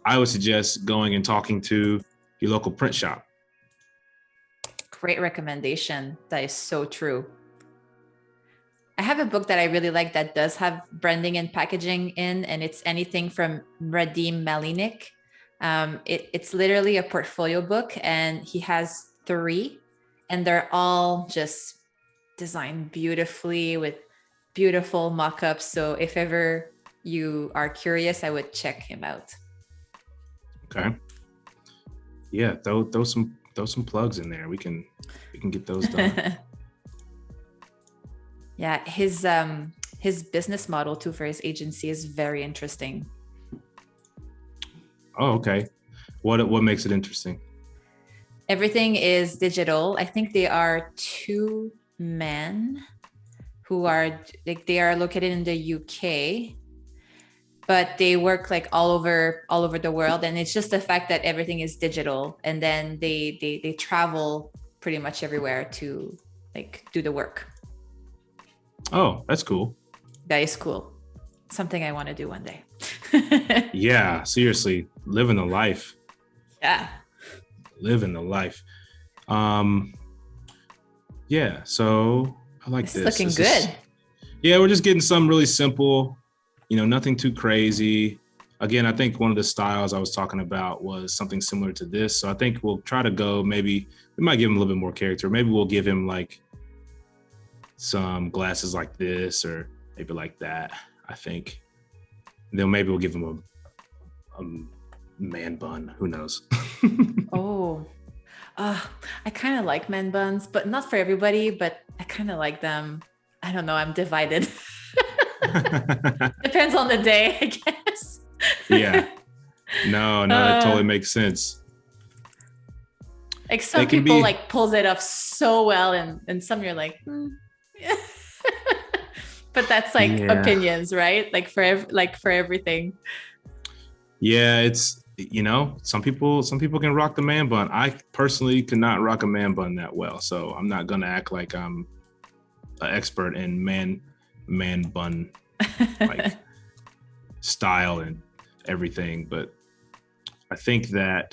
S2: I would suggest going and talking to your local print shop.
S1: Great recommendation. That is so true. I have a book that I really like that does have branding and packaging in, and it's anything from Radim Malinik. It's literally a portfolio book, and he has 3, and they're all just designed beautifully with beautiful mock-ups. So if ever you are curious, I would check him out.
S2: Okay. Yeah, throw some plugs in there. We can get those done.
S1: Yeah, his business model too for his agency is very interesting.
S2: Oh, okay. What makes it interesting?
S1: Everything is digital. I think they are 2 men who are they are located in the UK, but they work like all over the world. And it's just the fact that everything is digital, and then they travel pretty much everywhere to like do the work.
S2: Oh, that's cool.
S1: That is cool. Something I want to do one day.
S2: Yeah, seriously, living the life.
S1: Yeah.
S2: Living the life. Yeah, so I like this.
S1: Looking good.
S2: Yeah, we're just getting something really simple, nothing too crazy. Again, I think one of the styles I was talking about was something similar to this. So I think we'll try to go, maybe we might give him a little bit more character. Maybe we'll give him like some glasses like this, or maybe like that, I think. And then maybe we'll give him a man bun. Who knows?
S1: I kind of like man buns, but not for everybody, but I kind of like them. I don't know. I'm divided. Depends on the day, I guess.
S2: Yeah. No, that totally makes sense.
S1: Like some people like pulls it off so well, and some you're like, but that's like opinions, right? Like for everything.
S2: Yeah, it's some people can rock the man bun. I personally cannot rock a man bun that well, so I'm not gonna act like I'm an expert in man bun like style and everything. But I think they're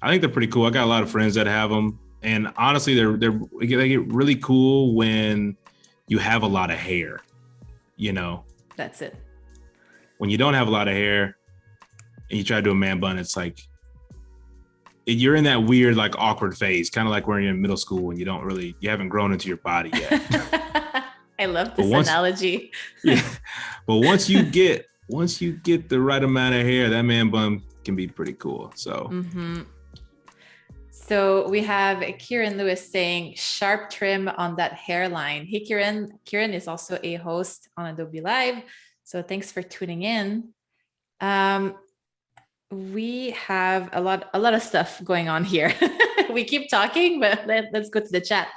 S2: pretty cool. I got a lot of friends that have them, and honestly, they get really cool when you have a lot of hair.
S1: That's it.
S2: When you don't have a lot of hair and you try to do a man bun, it's like you're in that weird, like awkward phase, kind of like when you're in middle school and you haven't grown into your body yet.
S1: I love this analogy.
S2: Yeah, but once you get the right amount of hair, that man bun can be pretty cool. So.
S1: Mm-hmm. So we have Kieran Lewis saying sharp trim on that hairline. Hey, Kieran. Kieran is also a host on Adobe Live. So thanks for tuning in. We have a lot of stuff going on here. We keep talking, but let's go to the chat.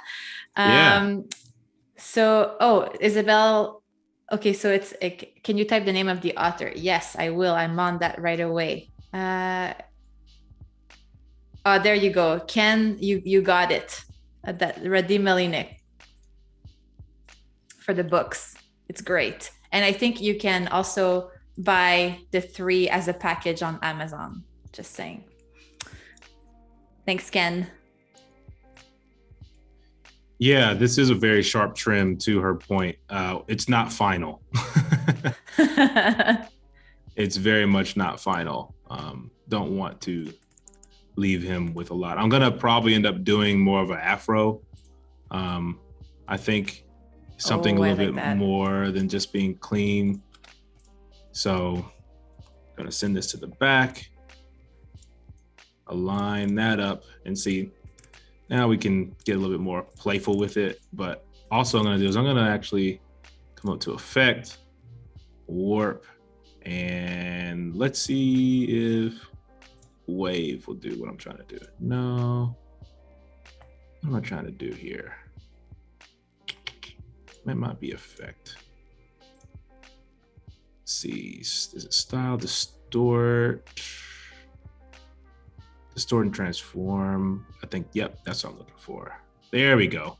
S1: So, Isabel. Okay, so it's can you type the name of the author? Yes, I will. I'm on that right away. There you go. Ken, you got it. That Radim Malinik for the books. It's great. And I think you can also buy the 3 as a package on Amazon. Just saying. Thanks, Ken.
S2: Yeah, this is a very sharp trim to her point. It's not final. It's very much not final. Don't want to leave him with a lot. I'm gonna probably end up doing more of an afro. I think something a little bit more than just being clean. So I'm gonna send this to the back, align that up, and see, now we can get a little bit more playful with it. But also I'm gonna do is I'm gonna actually come up to effect, warp, and let's see if wave will do what I'm trying to do. No, what am I trying to do here? It might be effect. Let's see, is it style, distort and transform? I think, yep, that's what I'm looking for. There we go.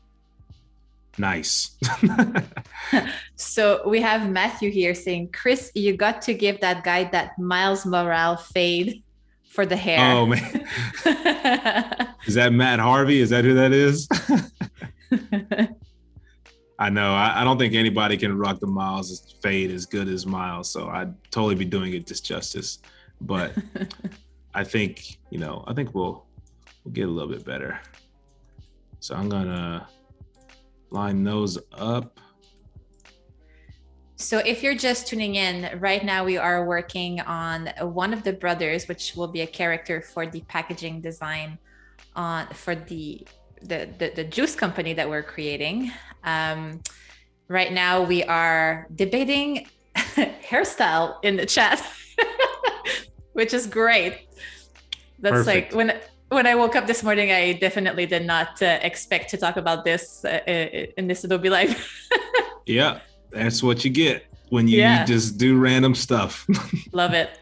S2: Nice.
S1: So we have Matthew here saying, Chris, you got to give that guy that Miles Morale fade for the hair.
S2: Oh man. Is that Matt Harvey? Is that who that is? I know. I don't think anybody can rock the Miles fade as good as Miles, so I'd totally be doing it disjustice. But I think, I think we'll get a little bit better. So I'm gonna line those up.
S1: So if you're just tuning in, right now we are working on one of the brothers, which will be a character for the packaging design for the juice company that we're creating. Right now we are debating hairstyle in the chat, which is great. That's perfect. Like when I woke up this morning, I definitely did not expect to talk about this in this Adobe Live.
S2: Yeah, that's what you get when you just do random stuff.
S1: Love it.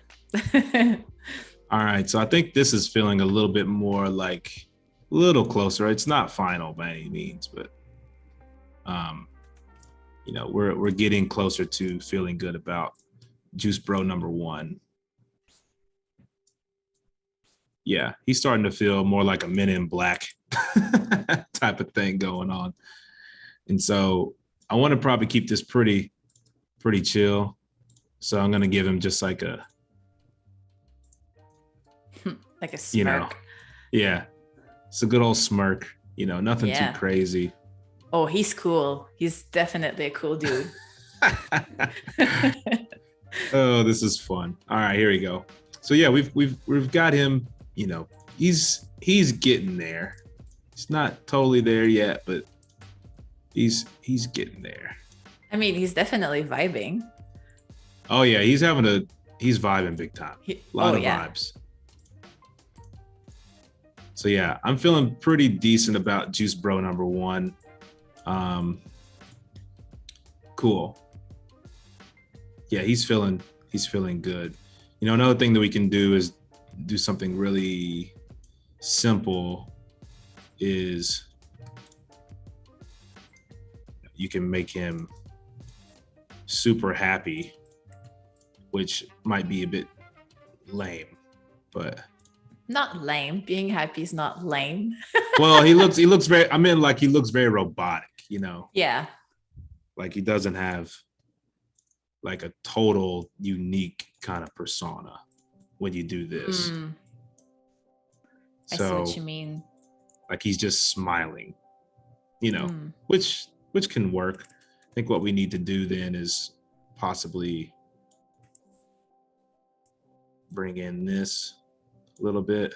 S2: All right, so I think this is feeling a little bit more like a little closer. It's not final by any means, but we're getting closer to feeling good about Juice Bro #1. Yeah, he's starting to feel more like a Men in Black type of thing going on. And so I want to probably keep this pretty chill. So I'm going to give him just like a
S1: smirk.
S2: Yeah. It's a good old smirk, nothing too crazy.
S1: Oh, he's cool. He's definitely a cool dude.
S2: Oh, this is fun. All right, here we go. So yeah, we've got him, he's getting there. He's not totally there yet, but he's getting there.
S1: I mean, he's definitely vibing.
S2: Oh yeah, he's vibing big time. A lot of vibes. So yeah, I'm feeling pretty decent about Juice Bro #1. Cool. Yeah, he's feeling good. Another thing that we can do is do something really simple is you can make him super happy, which might be a bit lame, but
S1: not lame. Being happy is not lame.
S2: Well, he looks very, he looks very robotic,
S1: Yeah.
S2: Like he doesn't have like a total unique kind of persona when you do this.
S1: I see what you mean.
S2: Like he's just smiling, which can work. I think what we need to do then is possibly bring in this a little bit.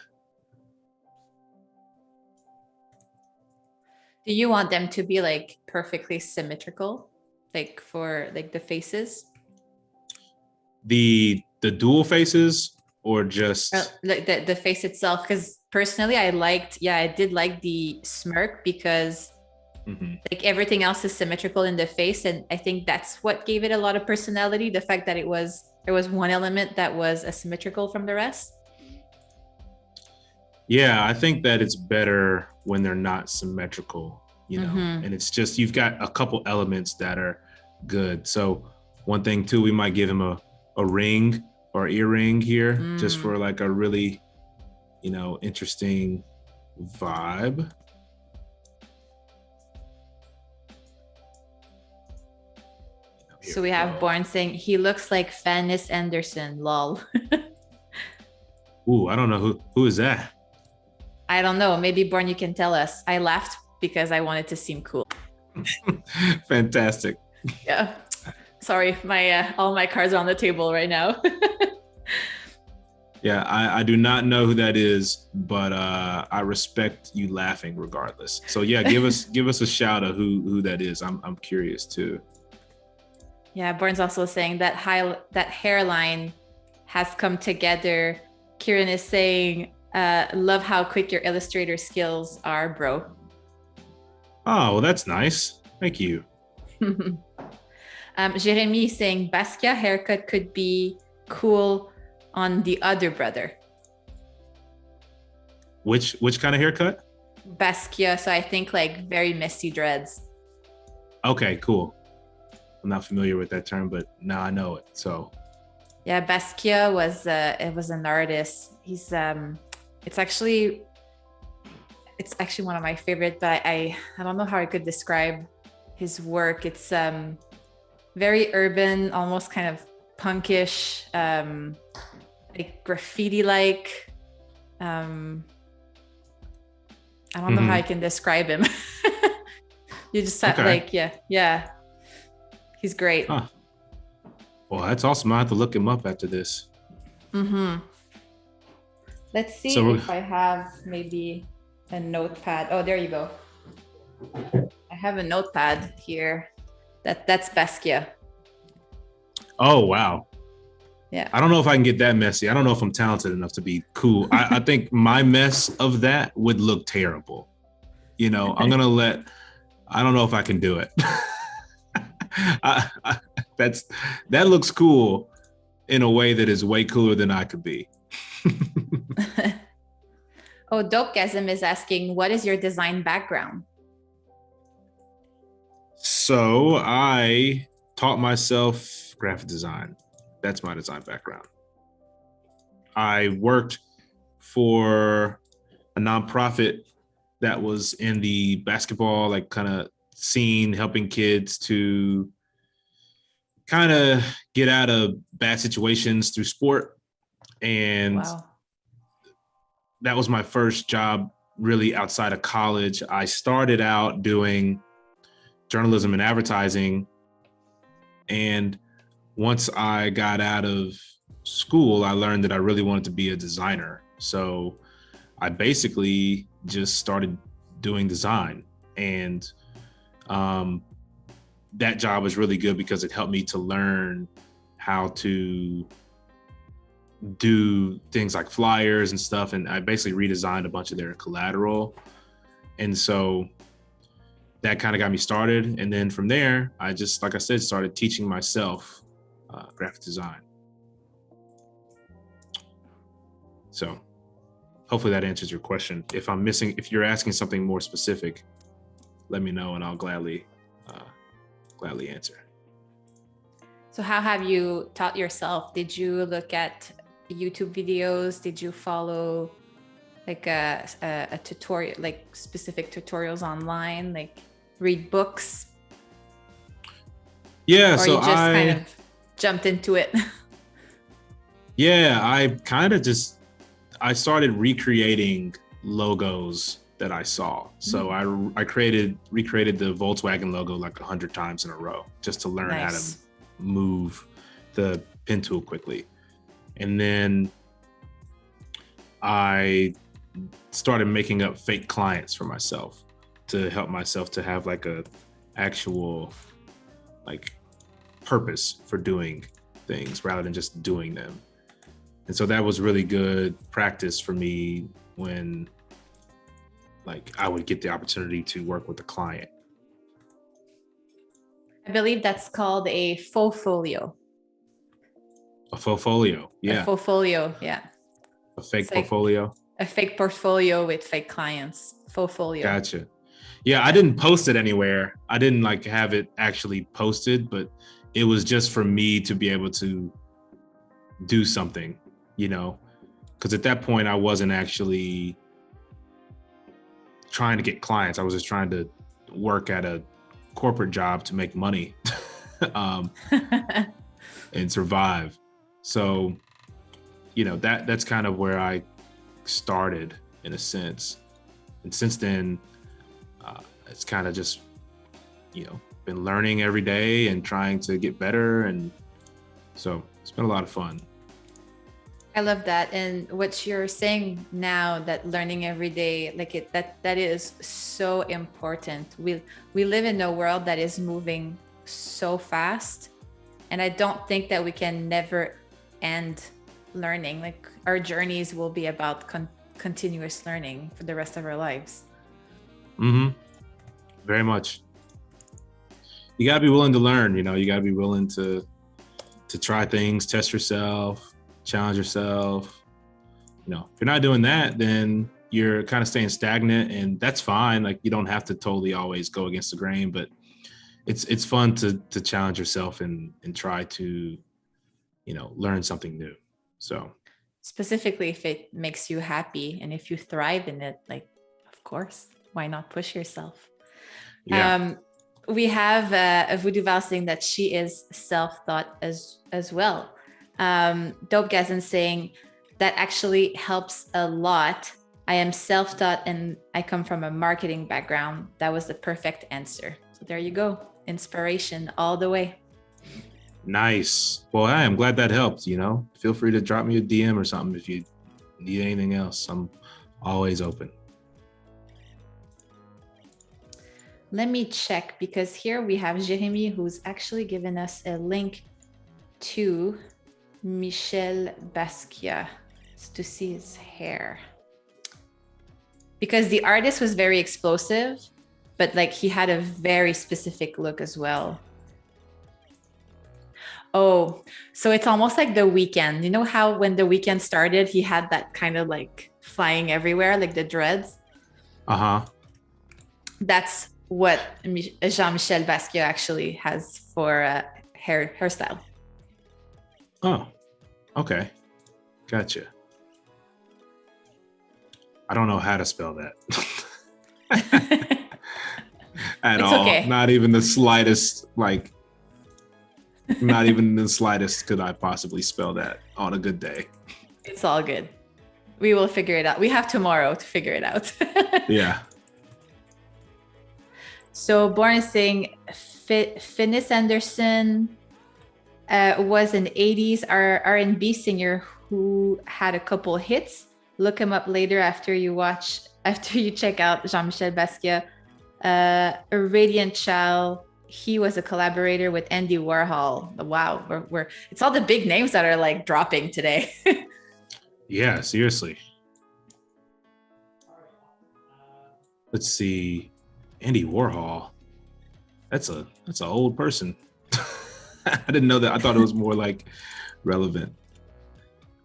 S1: Do you want them to be like perfectly symmetrical, like for like the faces?
S2: The dual faces, or just
S1: like the face itself? Because personally, I did like the smirk because like everything else is symmetrical in the face, and I think that's what gave it a lot of personality. The fact that there was one element that was asymmetrical from the rest.
S2: Yeah, I think that it's better when they're not symmetrical, and it's just, you've got a couple elements that are good. So one thing too, we might give him a ring or earring here, just for like a really, interesting vibe.
S1: So we have Born saying he looks like Fannis Anderson, lol.
S2: Ooh, I don't know who is that.
S1: I don't know. Maybe Born, you can tell us. I laughed because I wanted to seem cool.
S2: Fantastic.
S1: Yeah. Sorry, my all my cards are on the table right now.
S2: Yeah, I do not know who that is, but I respect you laughing regardless. So yeah, give us a shout of who that is. I'm curious too.
S1: Yeah, Born's also saying that that hairline has come together. Kieran is saying, love how quick your Illustrator skills are, bro.
S2: Oh, well, that's nice. Thank you.
S1: Jeremy is saying Basquiat haircut could be cool on the other brother.
S2: Which kind of haircut?
S1: Basquiat, so I think like very messy dreads.
S2: Okay, cool. I'm not familiar with that term, but now I know it. So
S1: yeah, Basquiat was an artist. He's it's actually one of my favorite, but I don't know how I could describe his work. It's very urban, almost kind of punkish, like graffiti like. I don't know how I can describe him. You just have like, yeah. He's great.
S2: Huh. Well, that's awesome. I have to look him up after this.
S1: Let's see if I have maybe a notepad. Oh, there you go. I have a notepad here. That's Basquiat.
S2: Oh, wow.
S1: Yeah.
S2: I don't know if I can get that messy. I don't know if I'm talented enough to be cool. I think my mess of that would look terrible. You know, I don't know if I can do it. That looks cool in a way that is way cooler than I could be.
S1: Oh, Dopegasm is asking, what is your design background?
S2: So I taught myself graphic design. That's my design background. I worked for a nonprofit that was in the basketball, like kind of scene, helping kids to kind of get out of bad situations through sport. And wow. That was my first job really outside of college. I started out doing journalism and advertising. And once I got out of school, I learned that I really wanted to be a designer. So I basically just started doing design. And that job was really good because it helped me to learn how to do things like flyers and stuff. And I basically redesigned a bunch of their collateral. And so that kind of got me started. And then from there, I just, like I said, started teaching myself graphic design. So hopefully that answers your question. If you're asking something more specific, let me know and I'll gladly answer.
S1: So how have you taught yourself? Did you look at YouTube videos? Did you follow like a tutorial, like specific tutorials online, like read books?
S2: Yeah,
S1: or
S2: so
S1: you just kind of jumped into it?
S2: Yeah, I started recreating logos that I saw. So I recreated the Volkswagen logo like 100 times in a row just to learn how to move the pen tool quickly. And then I started making up fake clients for myself to help myself to have like a actual like purpose for doing things rather than just doing them. And so that was really good practice for me when like I would get the opportunity to work with a client.
S1: I believe that's called a faux folio.
S2: A faux folio, yeah.
S1: A faux folio, yeah.
S2: A fake portfolio?
S1: A fake portfolio with fake clients. Faux folio.
S2: Gotcha. Yeah, I didn't post it anywhere. I didn't like have it actually posted, but it was just for me to be able to do something, you know, because at that point I wasn't actually trying to get clients. I was just trying to work at a corporate job to make money and survive. So, you know, that's kind of where I started in a sense. And since then, it's kind of just, been learning every day and trying to get better. And so it's been a lot of fun.
S1: I love that. And what you're saying now, that learning every day, like that is so important. We live in a world that is moving so fast. And I don't think that we can never end learning. Like our journeys will be about continuous learning for the rest of our lives.
S2: Very much. You gotta be willing to learn, you gotta be willing to try things, test yourself, challenge yourself. If you're not doing that, then you're kind of staying stagnant, and that's fine. Like, you don't have to totally always go against the grain, but it's fun to challenge yourself and try to, learn something new. So
S1: specifically if it makes you happy and if you thrive in it, like, of course, why not push yourself?
S2: Yeah.
S1: We have a Voodoo Val saying that she is self-taught as well. Dope Gazin saying that actually helps a lot. I am self-taught and I come from a marketing background. That was the perfect answer. So there you go. Inspiration all the way.
S2: Nice. Well, I am glad that helped. Feel free to drop me a DM or something if you need anything else. I'm always open.
S1: Let me check, because here we have Jeremy, who's actually given us a link to Michel Basquiat to see his hair. Because the artist was very explosive, but like he had a very specific look as well. Oh, so it's almost like The Weeknd. You know how when The Weeknd started, he had that kind of like flying everywhere, like the dreads? That's what Jean-Michel Basquiat actually has for hairstyle.
S2: Oh, okay. Gotcha. I don't know how to spell that. At
S1: It's
S2: all.
S1: okay.
S2: Not even the slightest, not even the slightest could I possibly spell that on a good day.
S1: It's all good. We will figure it out. We have tomorrow to figure it out.
S2: Yeah.
S1: So Born is saying Finis Anderson was an 80s R&B singer who had a couple hits. Look him up later after you check out Jean-Michel Basquiat. A Radiant Child. He was a collaborator with Andy Warhol. Wow, it's all the big names that are like dropping today.
S2: Yeah, seriously. Let's see. Andy Warhol. That's an old person. I didn't know that. I thought it was more like relevant,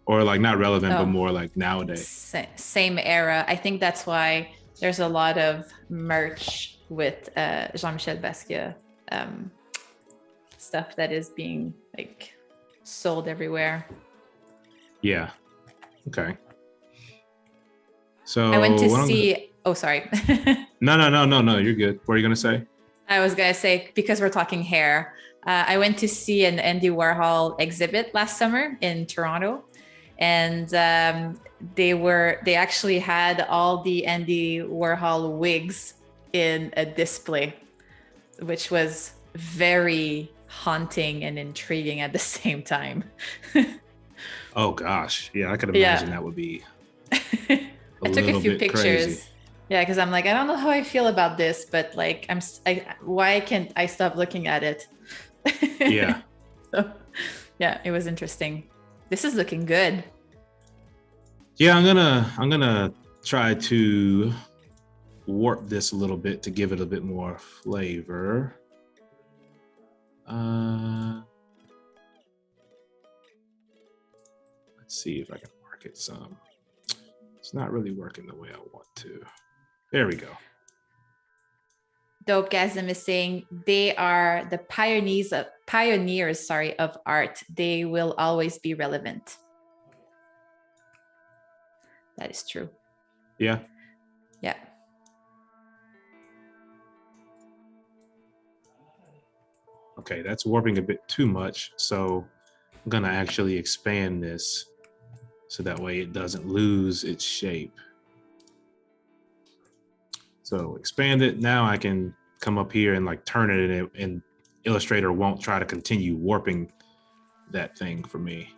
S2: or like not relevant, but more like nowadays.
S1: Same era. I think that's why there's a lot of merch with Jean-Michel Basquiat stuff that is being like sold everywhere.
S2: Yeah. Okay. So
S1: I went to see. Oh, sorry.
S2: No. You're good. What are you gonna say?
S1: I was gonna say, because we're talking hair, I went to see an Andy Warhol exhibit last summer in Toronto, and they actually had all the Andy Warhol wigs in a display, which was very haunting and intriguing at the same time.
S2: Oh gosh, yeah, I could imagine that would be.
S1: I took a few pictures.
S2: Crazy.
S1: Yeah, because I'm like, I don't know how I feel about this, but like, why can't I stop looking at it?
S2: Yeah.
S1: So, yeah, it was interesting. This is looking good.
S2: Yeah, I'm gonna try to warp this a little bit to give it a bit more flavor. Let's see if I can mark it some. It's not really working the way I want to. There we go.
S1: Dopegasm is saying they are the pioneers of art. They will always be relevant. That is true.
S2: Yeah.
S1: Yeah.
S2: Okay, that's warping a bit too much. So I'm gonna actually expand this so that way it doesn't lose its shape. So expand it. Now I can come up here and like turn it, and Illustrator won't try to continue warping that thing for me,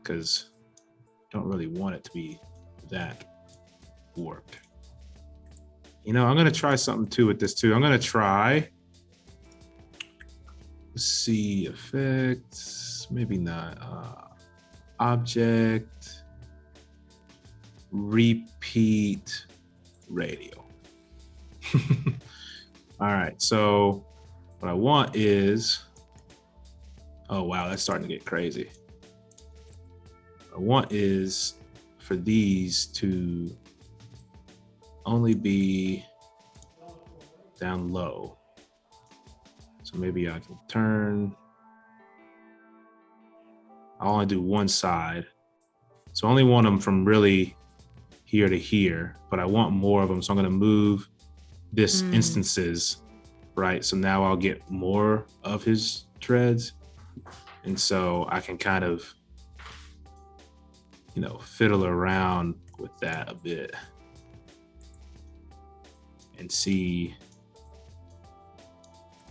S2: because I don't really want it to be that warped. You know, I'm going to try something too with this too. I'm going to try, let's see, effects, maybe not, object, repeat radial. All right, so what I want is, oh wow, that's starting to get crazy. What I want is for these to only be down low. So maybe I can turn, I'll only do one side. So I only want them from really here to here, but I want more of them. So I'm gonna move this instances, right? So now I'll get more of his dreads. And so I can kind of, you know, fiddle around with that a bit and see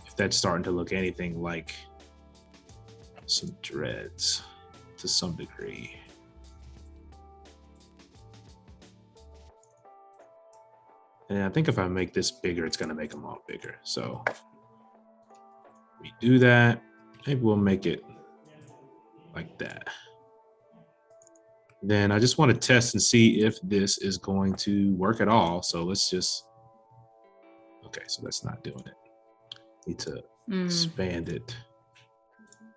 S2: if that's starting to look anything like some dreads to some degree. And I think if I make this bigger, it's going to make them all bigger. So we do that. Maybe we'll make it like that. Then I just want to test and see if this is going to work at all. So let's just, okay, so that's not doing it. Need to expand it.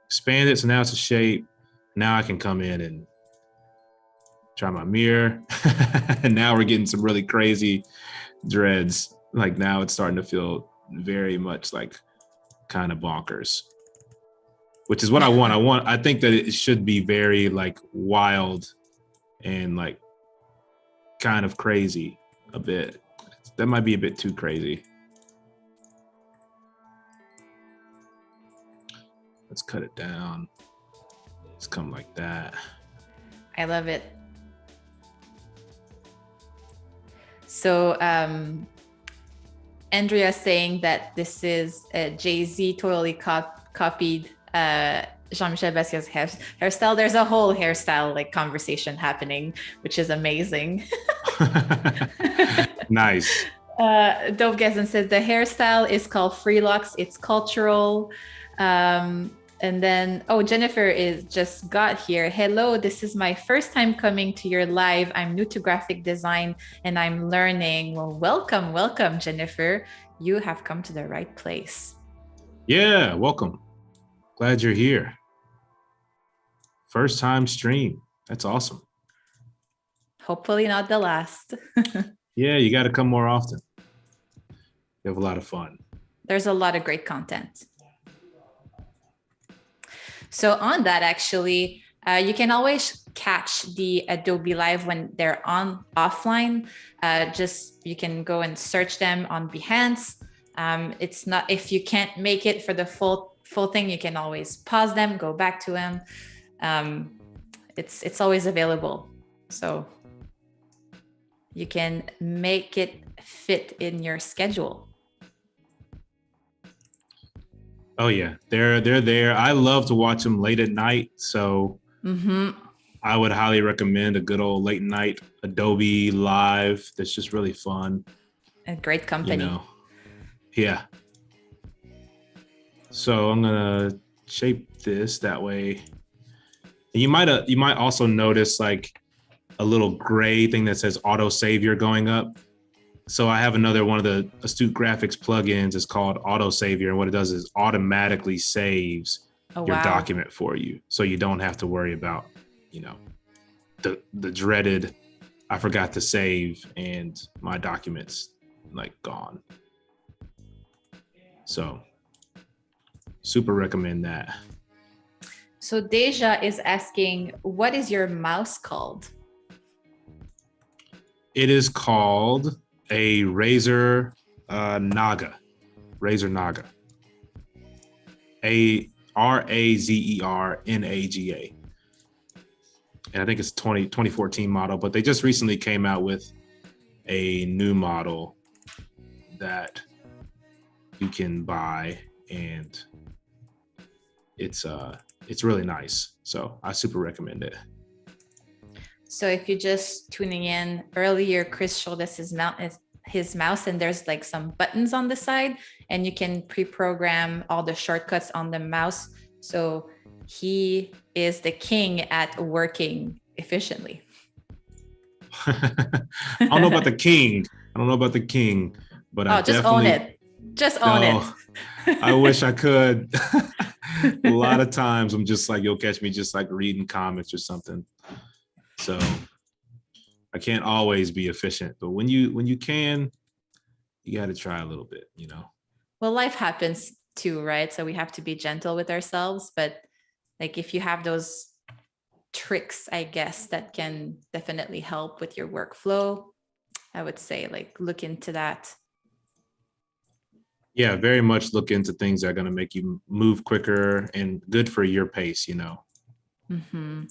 S2: Expand it, so now it's a shape. Now I can come in and try my mirror. And now we're getting some really crazy dreads. Like now it's starting to feel very much like kind of bonkers, which is what I want. I think that it should be very like wild and like kind of crazy a bit. That might be a bit too crazy. Let's cut it down. Let's come like that.
S1: I love it. So Andrea saying that this is Jay-Z totally copied Jean-Michel Basquiat's hairstyle. There's a whole hairstyle like conversation happening, which is amazing.
S2: Nice.
S1: Dove Gazin said the hairstyle is called free locks. It's cultural. And then, oh, Jennifer is just got here. Hello, this is my first time coming to your live. I'm new to graphic design and I'm learning. Well, welcome, Jennifer. You have come to the right place.
S2: Yeah, welcome. Glad you're here. First time stream. That's awesome.
S1: Hopefully not the last.
S2: Yeah, you got to come more often. You have a lot of fun.
S1: There's a lot of great content. So on that, actually, you can always catch the Adobe Live when they're on offline. Just you can go and search them on Behance. It's not, if you can't make it for the full thing, you can always pause them, go back to them. It's always available. So you can make it fit in your schedule.
S2: Oh yeah, they're there. I love to watch them late at night, so I would highly recommend a good old late night Adobe Live. That's just really fun.
S1: A great company.
S2: You know, yeah. So I'm gonna shape this that way. You might also notice like a little gray thing that says auto savior going up. So I have another one of the Astute Graphics plugins. It's called Auto Savior, and what it does is automatically saves your document for you, so you don't have to worry about, you know, the dreaded I forgot to save and my documents like gone. So super recommend that.
S1: So Deja is asking, what is your mouse called?
S2: It is called a Razer Naga. Razer Naga. A RAZERNAGA. And I think it's 2014 model, but they just recently came out with a new model that you can buy, and it's really nice. So I super recommend it.
S1: So if you're just tuning in, earlier Chris showed us his mouse, and there's like some buttons on the side, and you can pre-program all the shortcuts on the mouse. So he is the king at working efficiently.
S2: I don't know about the king. But I
S1: just
S2: definitely
S1: own it. Just own it.
S2: I wish I could. A lot of times I'm just like, you'll catch me just like reading comics or something. So I can't always be efficient, but when you can, you got to try a little bit, you know.
S1: Well, life happens too, right? So we have to be gentle with ourselves, but like if you have those tricks, I guess, that can definitely help with your workflow, I would say like look into that.
S2: Yeah, very much look into things that are going to make you move quicker and good for your pace, you know.
S1: Mm-hmm.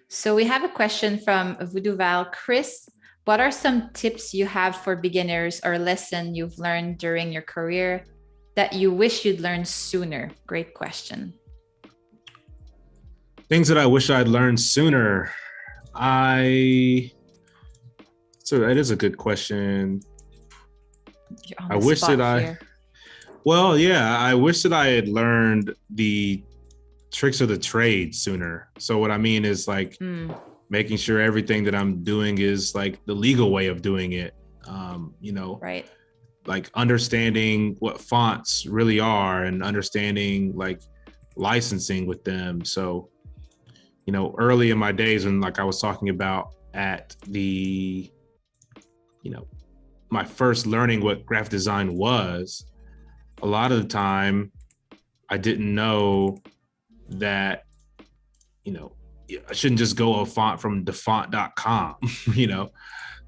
S1: So we have a question from Voodoo Val. Chris, what are some tips you have for beginners or lesson you've learned during your career that you wish you'd learned sooner? Great question.
S2: Things that I wish I'd learned sooner. So that is a good question. I wish that I wish that I had learned the tricks of the trade sooner. So what I mean is like making sure everything that I'm doing is like the legal way of doing it. You know,
S1: right.
S2: Like understanding what fonts really are and understanding like licensing with them. So, you know, early in my days when like I was talking about at the, you know, my first learning what graphic design was, a lot of the time I didn't know that, you know, I shouldn't just go a font from defont.com, you know,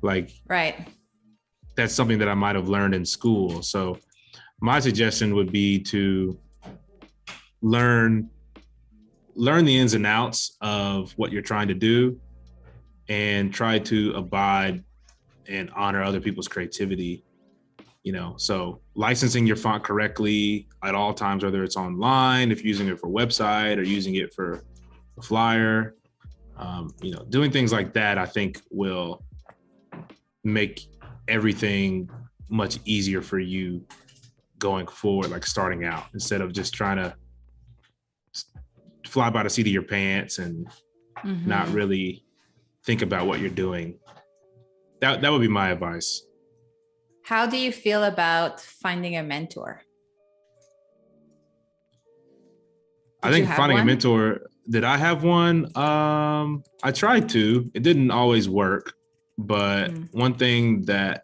S2: like,
S1: right.
S2: That's something that I might have learned in school. So my suggestion would be to learn the ins and outs of what you're trying to do and try to abide and honor other people's creativity, you know. So licensing your font correctly at all times, whether it's online, if you're using it for a website or using it for a flyer, you know, doing things like that, I think will make everything much easier for you going forward, like starting out, instead of just trying to fly by the seat of your pants and not really think about what you're doing. That would be my advice.
S1: How do you feel about finding a mentor?
S2: I think finding a mentor, did I have one? I tried to. It didn't always work. But one thing that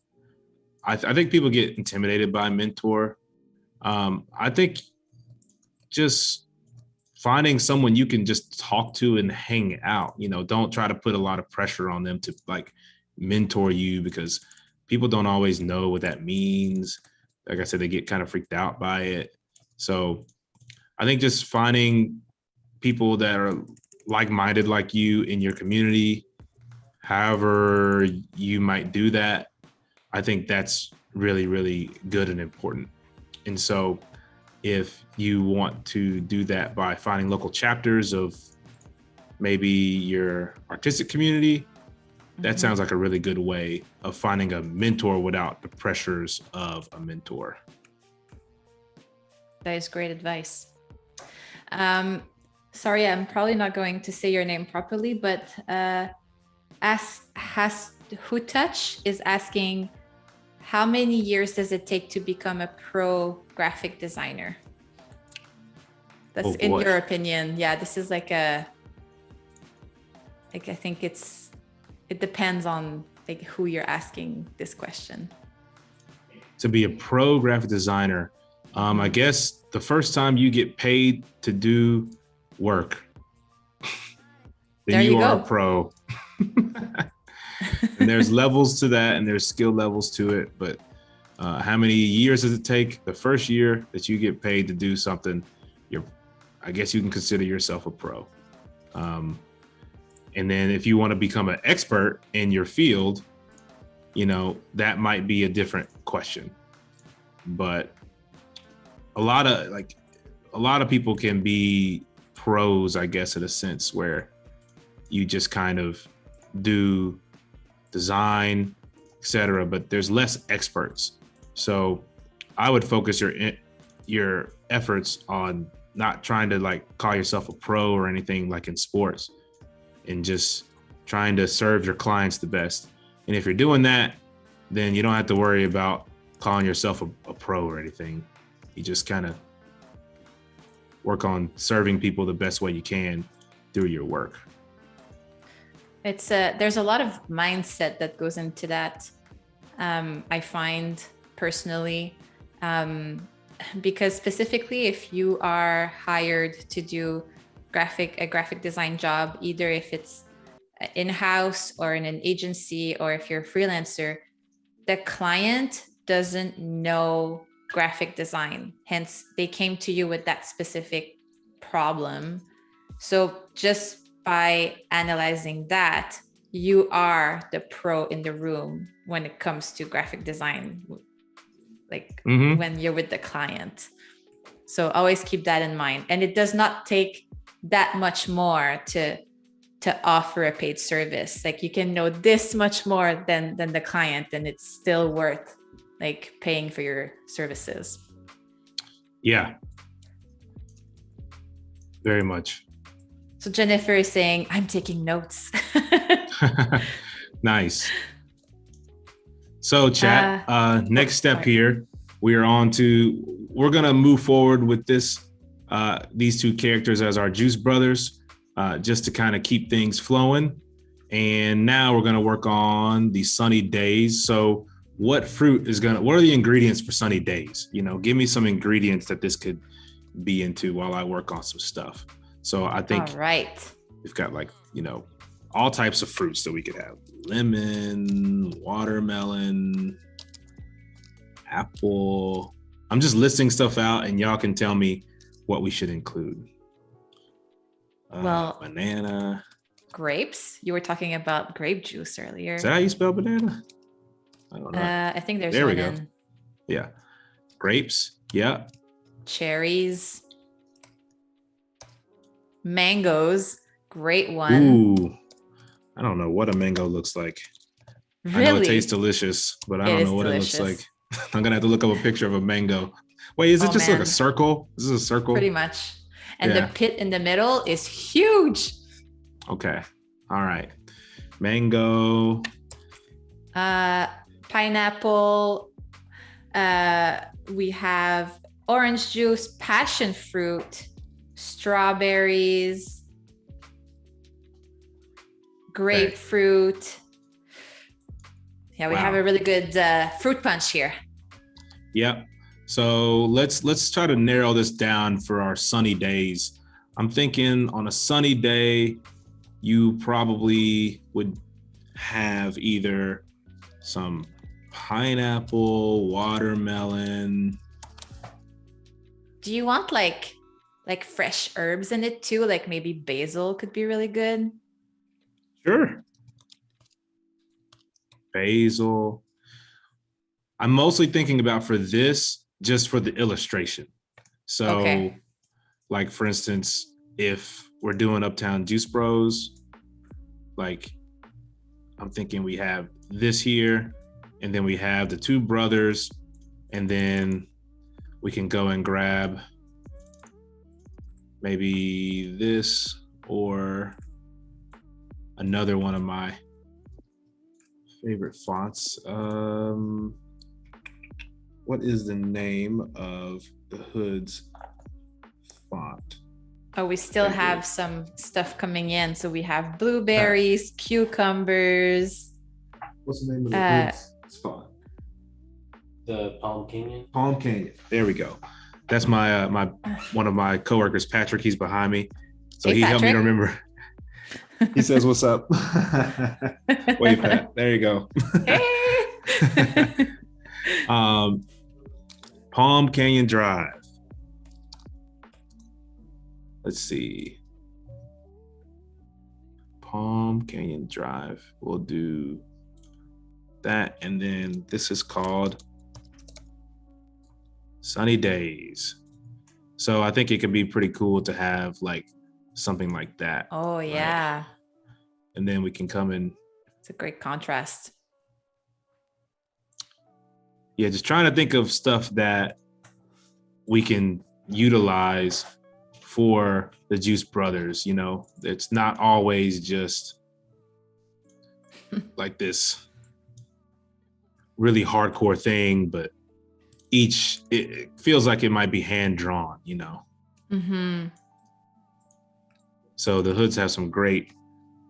S2: I think people get intimidated by a mentor. I think just finding someone you can just talk to and hang out, you know, don't try to put a lot of pressure on them to like mentor you, because people don't always know what that means. Like I said, they get kind of freaked out by it. So I think just finding people that are like-minded like you in your community, however you might do that, I think that's really, really good and important. And so if you want to do that by finding local chapters of maybe your artistic community, that sounds like a really good way of finding a mentor without the pressures of a mentor.
S1: That is great advice. Sorry, I'm probably not going to say your name properly, but Who Touch is asking, how many years does it take to become a pro graphic designer? That's in your opinion. Yeah, this is like I think it depends on like who you're asking this question.
S2: To be a pro graphic designer, I guess the first time you get paid to do work, then you are a pro. And there's levels to that, and there's skill levels to it. But how many years does it take? The first year that you get paid to do something, I guess you can consider yourself a pro. And then if you want to become an expert in your field, you know, that might be a different question. but a lot of people can be pros, I guess, in a sense where you just kind of do design, etc. But there's less experts. So I would focus your efforts on not trying to like call yourself a pro or anything like in sports, and just trying to serve your clients the best. And if you're doing that, then you don't have to worry about calling yourself a pro or anything. You just kind of work on serving people the best way you can through your work.
S1: It's there's a lot of mindset that goes into that. I find personally, because specifically if you are hired to do a graphic design job, either if it's in-house or in an agency, or if you're a freelancer, the client doesn't know graphic design. Hence, they came to you with that specific problem. So just by analyzing that, you are the pro in the room when it comes to graphic design, like when you're with the client. So always keep that in mind. And it does not take that much more to offer a paid service. Like you can know this much more than the client, and it's still worth like paying for your services.
S2: Yeah, very much.
S1: So Jennifer is saying, I'm taking notes.
S2: Nice. So chat, next step here, we're going to move forward with these two characters as our juice brothers, just to kind of keep things flowing. And now we're going to work on the sunny days. So what are the ingredients for sunny days? Give me some ingredients that this could be into while I work on some stuff. So I think we've got all types of fruits that we could have: lemon, watermelon, apple. I'm just listing stuff out, and y'all can tell me what we should include. Banana.
S1: Grapes. You were talking about grape juice earlier.
S2: Is that how you spell banana? I don't know.
S1: I think there's
S2: there
S1: one
S2: we go. Yeah. Grapes. Yeah.
S1: Cherries. Mangoes. Great one.
S2: Ooh. I don't know what a mango looks like.
S1: Really?
S2: I know it tastes delicious, but I don't know what delicious. It looks like. I'm gonna have to look up a picture of a mango. Wait, is it just like a circle? Is this a circle?
S1: Pretty much. And the pit in the middle is huge.
S2: Okay. All right. Mango.
S1: Pineapple. We have orange juice, passion fruit, strawberries, grapefruit. Yeah, we have a really good fruit punch here.
S2: Yep. So let's try to narrow this down for our sunny days. I'm thinking on a sunny day, you probably would have either some pineapple, watermelon.
S1: Do you want like fresh herbs in it too? Like maybe basil could be really good.
S2: Sure. Basil. I'm mostly thinking about for this, just for the illustration. So like for instance, if we're doing Uptown Juice Bros, like I'm thinking we have this here, and then we have the two brothers, and then we can go and grab maybe this or another one of my favorite fonts. What is the name of the Hood's font?
S1: Oh, we still have some stuff coming in. So we have blueberries, cucumbers.
S2: What's the name of the Hood's font?
S3: The Palm Canyon.
S2: Palm Canyon. There we go. That's my one of my coworkers, Patrick. He's behind me, so he helped me to remember. He says, "What's up?" Wave, Pat. There you go.
S1: Hey.
S2: Palm Canyon Drive. Let's see. Palm Canyon Drive. We'll do that, and then this is called Sunny days. So I think it could be pretty cool to have like something like that.
S1: Oh, yeah.
S2: Right? And then we can come in.
S1: It's a great contrast.
S2: Yeah, just trying to think of stuff that we can utilize for the Juice Brothers. You know, it's not always just like this really hardcore thing, but it feels like it might be hand drawn, you know.
S1: Mm-hmm.
S2: So the hoods have some great,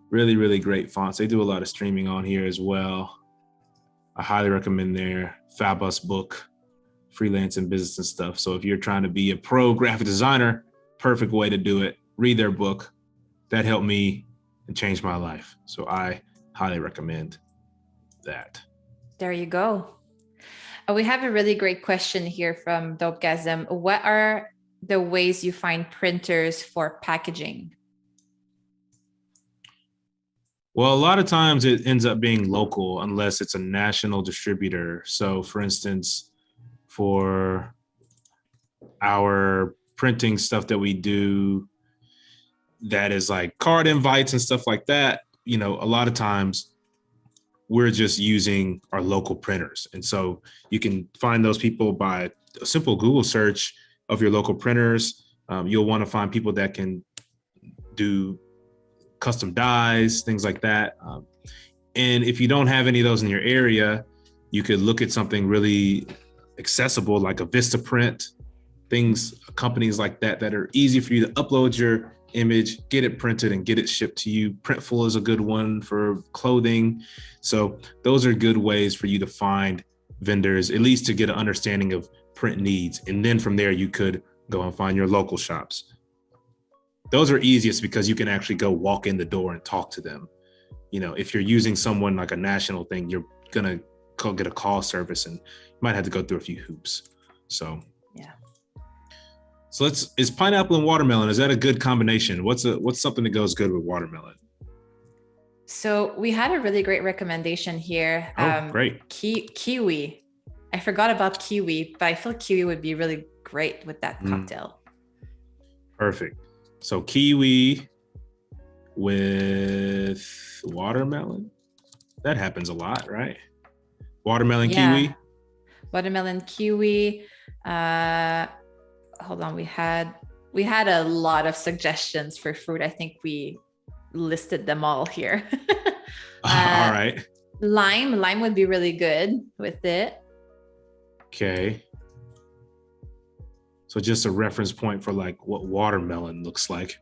S2: really, really great fonts. They do a lot of streaming on here as well. I highly recommend their Fabus book, Freelance and Business and Stuff. So if you're trying to be a pro graphic designer, perfect way to do it. Read their book. That helped me and changed my life. So I highly recommend that.
S1: There you go. We have a really great question here from Dopegasm. What are the ways you find printers for packaging?
S2: Well, a lot of times it ends up being local unless it's a national distributor. So for instance, for our printing stuff that we do, that is like card invites and stuff like that, you know, a lot of times we're just using our local printers. And so you can find those people by a simple Google search of your local printers. You'll want to find people that can do custom dies, things like that. And if you don't have any of those in your area, you could look at something really accessible like a Vistaprint, companies like that that are easy for you to upload your image, get it printed and get it shipped to you. Printful is a good one for clothing. So those are good ways for you to find vendors, at least to get an understanding of print needs. And then from there, you could go and find your local shops. Those are easiest because you can actually go walk in the door and talk to them. You know, if you're using someone like a national thing, you're gonna go get a call service and you might have to go through a few hoops. So
S1: yeah.
S2: So is pineapple and watermelon, is that a good combination? What's something that goes good with watermelon?
S1: So we had a really great recommendation here.
S2: Oh, great.
S1: Kiwi. I forgot about kiwi, but I feel kiwi would be really great with that cocktail.
S2: Perfect. So kiwi with watermelon. That happens a lot, right? Watermelon, kiwi.
S1: Watermelon, kiwi. Hold on, we had a lot of suggestions for fruit. I think we listed them all here.
S2: All right.
S1: Lime would be really good with it.
S2: Okay. So just a reference point for like what watermelon looks like.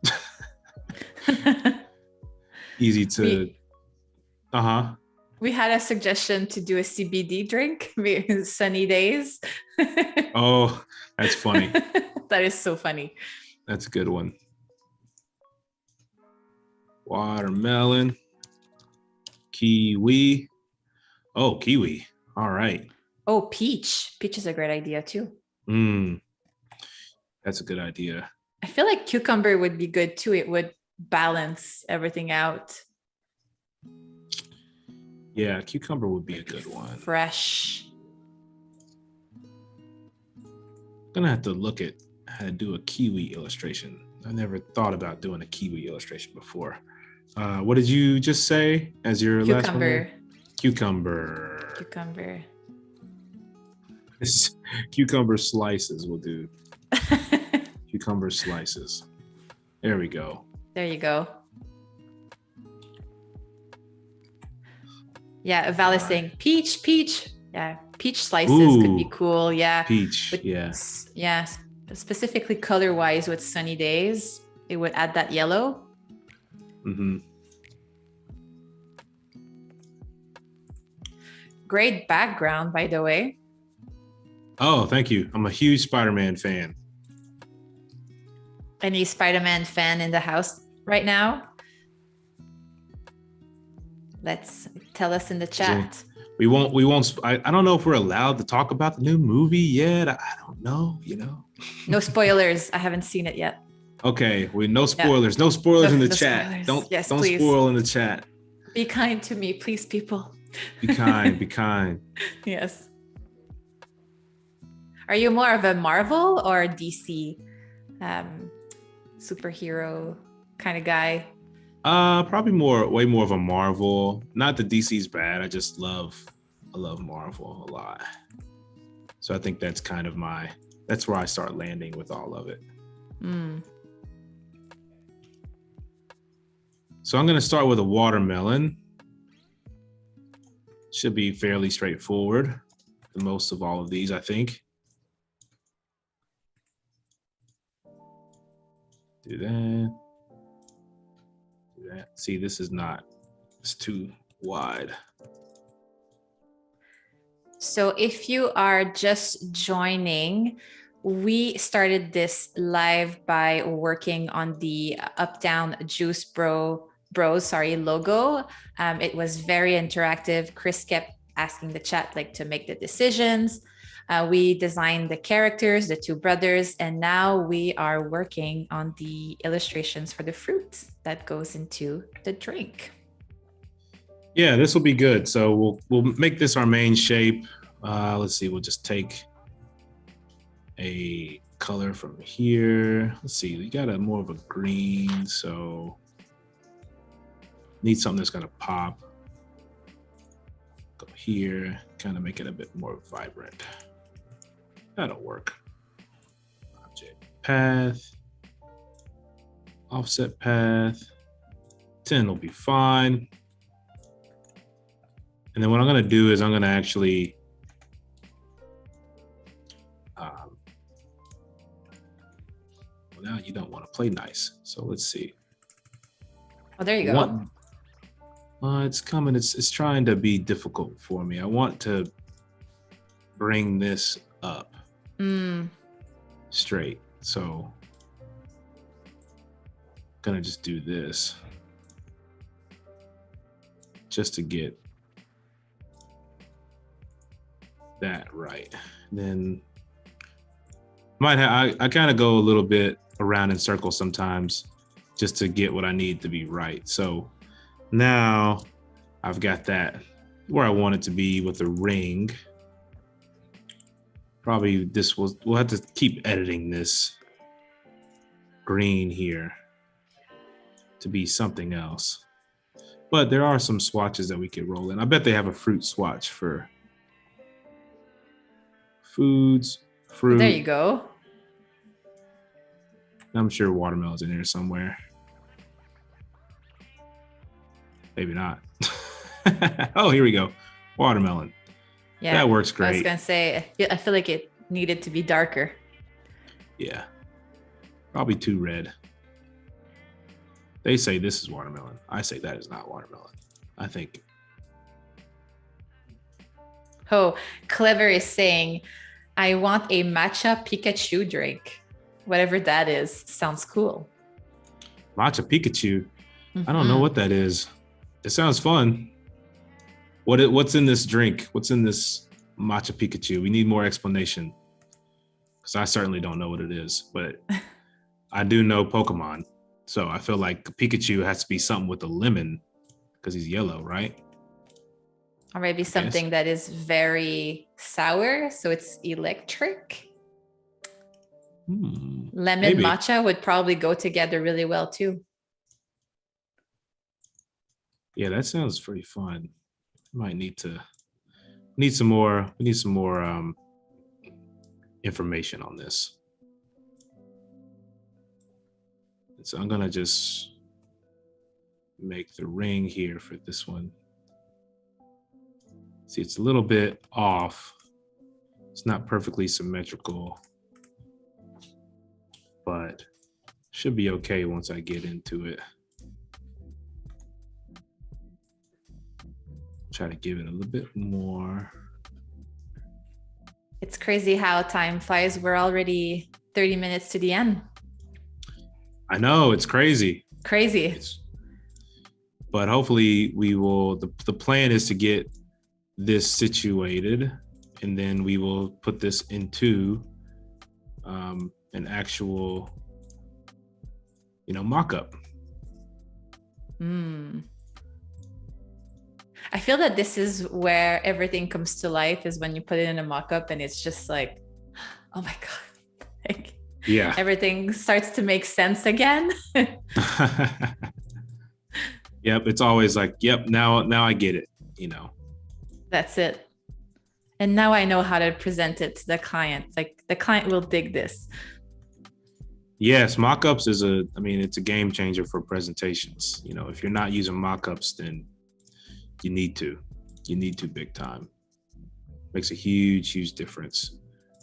S2: Easy to. We
S1: had a suggestion to do a CBD drink, sunny days.
S2: Oh, that's funny.
S1: That is so funny.
S2: That's a good one. Watermelon, kiwi. Oh, kiwi. All right.
S1: Oh, peach. Peach is a great idea too.
S2: That's a good idea.
S1: I feel like cucumber would be good too. It would balance everything out.
S2: Yeah, cucumber would be a good one.
S1: Fresh.
S2: I'm gonna have to look at how to do a kiwi illustration. I never thought about doing a kiwi illustration before. What did you just say as your last one? Cucumber.
S1: Cucumber.
S2: Cucumber slices will do. Cucumber slices. There we go.
S1: There you go. Yeah, Val is saying peach. Yeah, peach slices could be cool. Yeah.
S2: Peach, yeah.
S1: Yeah, specifically color-wise with sunny days, it would add that yellow.
S2: Mm-hmm.
S1: Great background, by the way.
S2: Oh, thank you. I'm a huge Spider-Man fan.
S1: Any Spider-Man fan in the house right now? Let's tell us in the chat.
S2: We won't. I don't know if we're allowed to talk about the new movie yet. I don't know,
S1: No spoilers. I haven't seen it yet.
S2: Okay, no spoilers. Yeah. No spoilers in the chat.
S1: Spoilers.
S2: Don't spoil in the chat.
S1: Be kind to me, please, people.
S2: Be kind. Be kind.
S1: Yes. Are you more of a Marvel or DC superhero kind of guy?
S2: Probably way more of a Marvel. Not that DC's bad. I love Marvel a lot. So I think that's kind of that's where I start landing with all of it. So I'm going to start with a watermelon. Should be fairly straightforward. The most of all of these, I think. Do that. Do that. See, it's too wide.
S1: So if you are just joining, we started this live by working on the Uptown Juice Bros logo. It was very interactive. Chris kept asking the chat to make the decisions. We designed the characters, the two brothers, and now we are working on the illustrations for the fruit that goes into the drink.
S2: Yeah, this will be good. So we'll make this our main shape. Let's see. We'll just take a color from here. Let's see. We got more of a green, so need something that's gonna pop. Go here, kind of make it a bit more vibrant. That'll work. Object path, offset path. 10 will be fine. And then what I'm gonna do is I'm gonna actually now you don't want to play nice. So let's see.
S1: Oh, there you go.
S2: It's coming. It's trying to be difficult for me. I want to bring this up straight. So I'm gonna just do this just to get that right. Then I kind of go a little bit around in circles sometimes just to get what I need to be right. So now I've got that where I want it to be with the ring. Probably we'll have to keep editing this green here to be something else. But there are some swatches that we could roll in. I bet they have a fruit swatch for foods, fruit.
S1: There you go.
S2: I'm sure watermelon's in here somewhere. Maybe not. Oh, here we go. Watermelon.
S1: Yeah,
S2: that works great.
S1: I was gonna say, I feel like it needed to be darker.
S2: Yeah, probably too red. They say this is watermelon. I say that is not watermelon. I think.
S1: Oh, Clever is saying, I want a matcha Pikachu drink. Whatever that is, sounds cool.
S2: Matcha Pikachu? I don't know what that is. It sounds fun. What's in this drink? What's in this matcha Pikachu? We need more explanation. Because I certainly don't know what it is, but I do know Pokemon. So I feel like Pikachu has to be something with a lemon because he's yellow, right?
S1: Or maybe something that is very sour, so it's electric. Lemon
S2: maybe.
S1: Matcha would probably go together really well too.
S2: Yeah, that sounds pretty fun. Might need some more. We need some more information on this. And so I'm gonna just make the ring here for this one. See, it's a little bit off. It's not perfectly symmetrical, but should be okay once I get into it. Try to give it a little bit more.
S1: It's crazy how time flies. We're already 30 minutes to the end.
S2: I know, it's crazy.
S1: Crazy.
S2: But hopefully we will, the plan is to get this situated, and then we will put this into an actual, mock-up.
S1: I feel that this is where everything comes to life, is when you put it in a mock-up and it's just like, Oh my God. Like,
S2: Yeah.
S1: everything starts to make sense again.
S2: Yep. It's always like, yep, now I get it, you know.
S1: That's it. And now I know how to present it to the client. Like, the client will dig this.
S2: Yes, mockups it's a game changer for presentations. You know, if you're not using mockups, then you need to big time. Makes a huge difference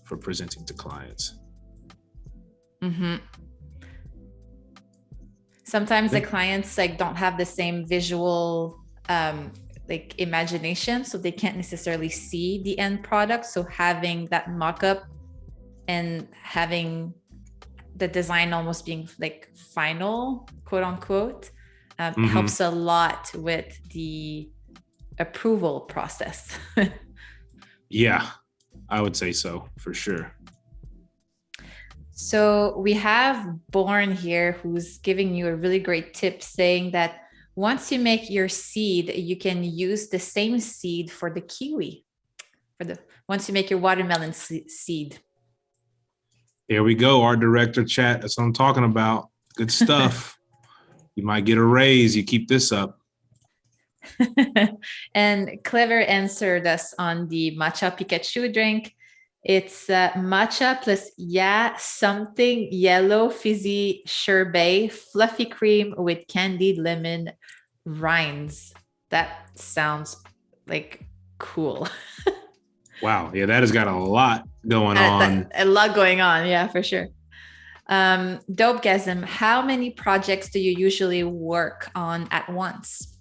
S2: for presenting to clients.
S1: Mm-hmm. Sometimes the clients like don't have the same visual like imagination, so they can't necessarily see the end product. So having that mock-up and having the design almost being like final, quote unquote, helps a lot with the approval process.
S2: Yeah, I would say so, for sure.
S1: So we have Born here, who's giving you a really great tip, saying that once you make your seed, you can use the same seed for the kiwi. Once you make your watermelon seed.
S2: There we go, art director chat. That's what I'm talking about. Good stuff. You might get a raise. You keep this up.
S1: And Clever answered us on the matcha Pikachu drink. It's matcha plus something yellow fizzy sherbet, fluffy cream with candied lemon rinds. That sounds like cool.
S2: Wow. Yeah, that has got a lot going on.
S1: A lot going on. Yeah, for sure. Dopegasm, how many projects do you usually work on at once?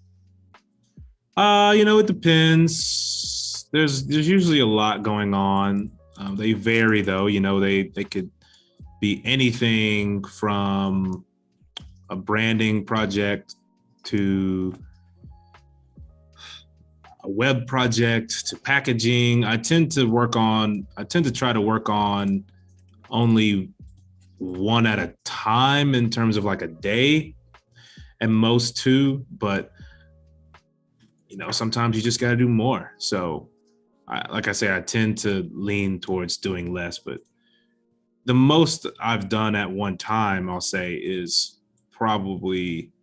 S2: It depends. There's usually a lot going on. They vary though, they could be anything from a branding project to a web project to packaging. I tend to try to work on only one at a time in terms of like a day, and most two, but sometimes you just got to do more. So like I say, I tend to lean towards doing less, but the most I've done at one time, I'll say, is probably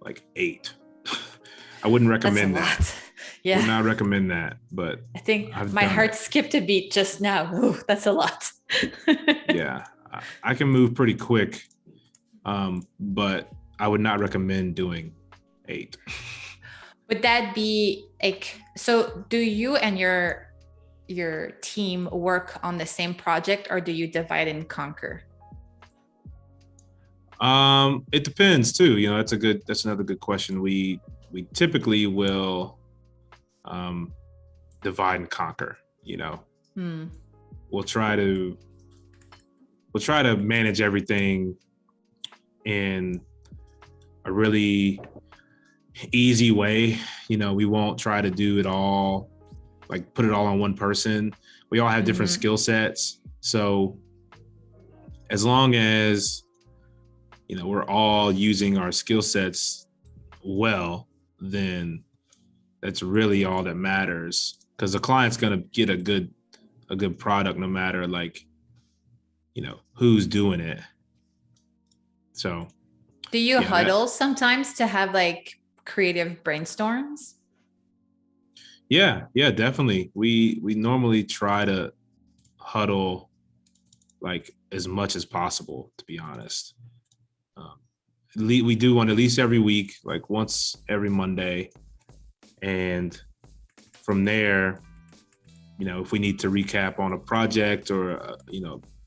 S2: like 8. I wouldn't recommend that. Yeah. Would not recommend that, but
S1: I think my heart skipped a beat just now. Ooh, that's a lot.
S2: Yeah, I can move pretty quick, but I would not recommend doing 8.
S1: Would that be like, so do you and your team work on the same project, or do you divide and conquer?
S2: It depends too. That's another good question. We typically will divide and conquer, We'll try to manage everything in a really easy way. We won't try to do it all, like put it all on one person. We all have different skill sets. So as long as, we're all using our skill sets well, then that's really all that matters, because the client's going to get a good product no matter who's doing it. So
S1: do you huddle sometimes to have like creative brainstorms?
S2: Yeah, definitely. We normally try to huddle like as much as possible, to be honest. We do one at least every week, like once every Monday. And from there, if we need to recap on a project or a,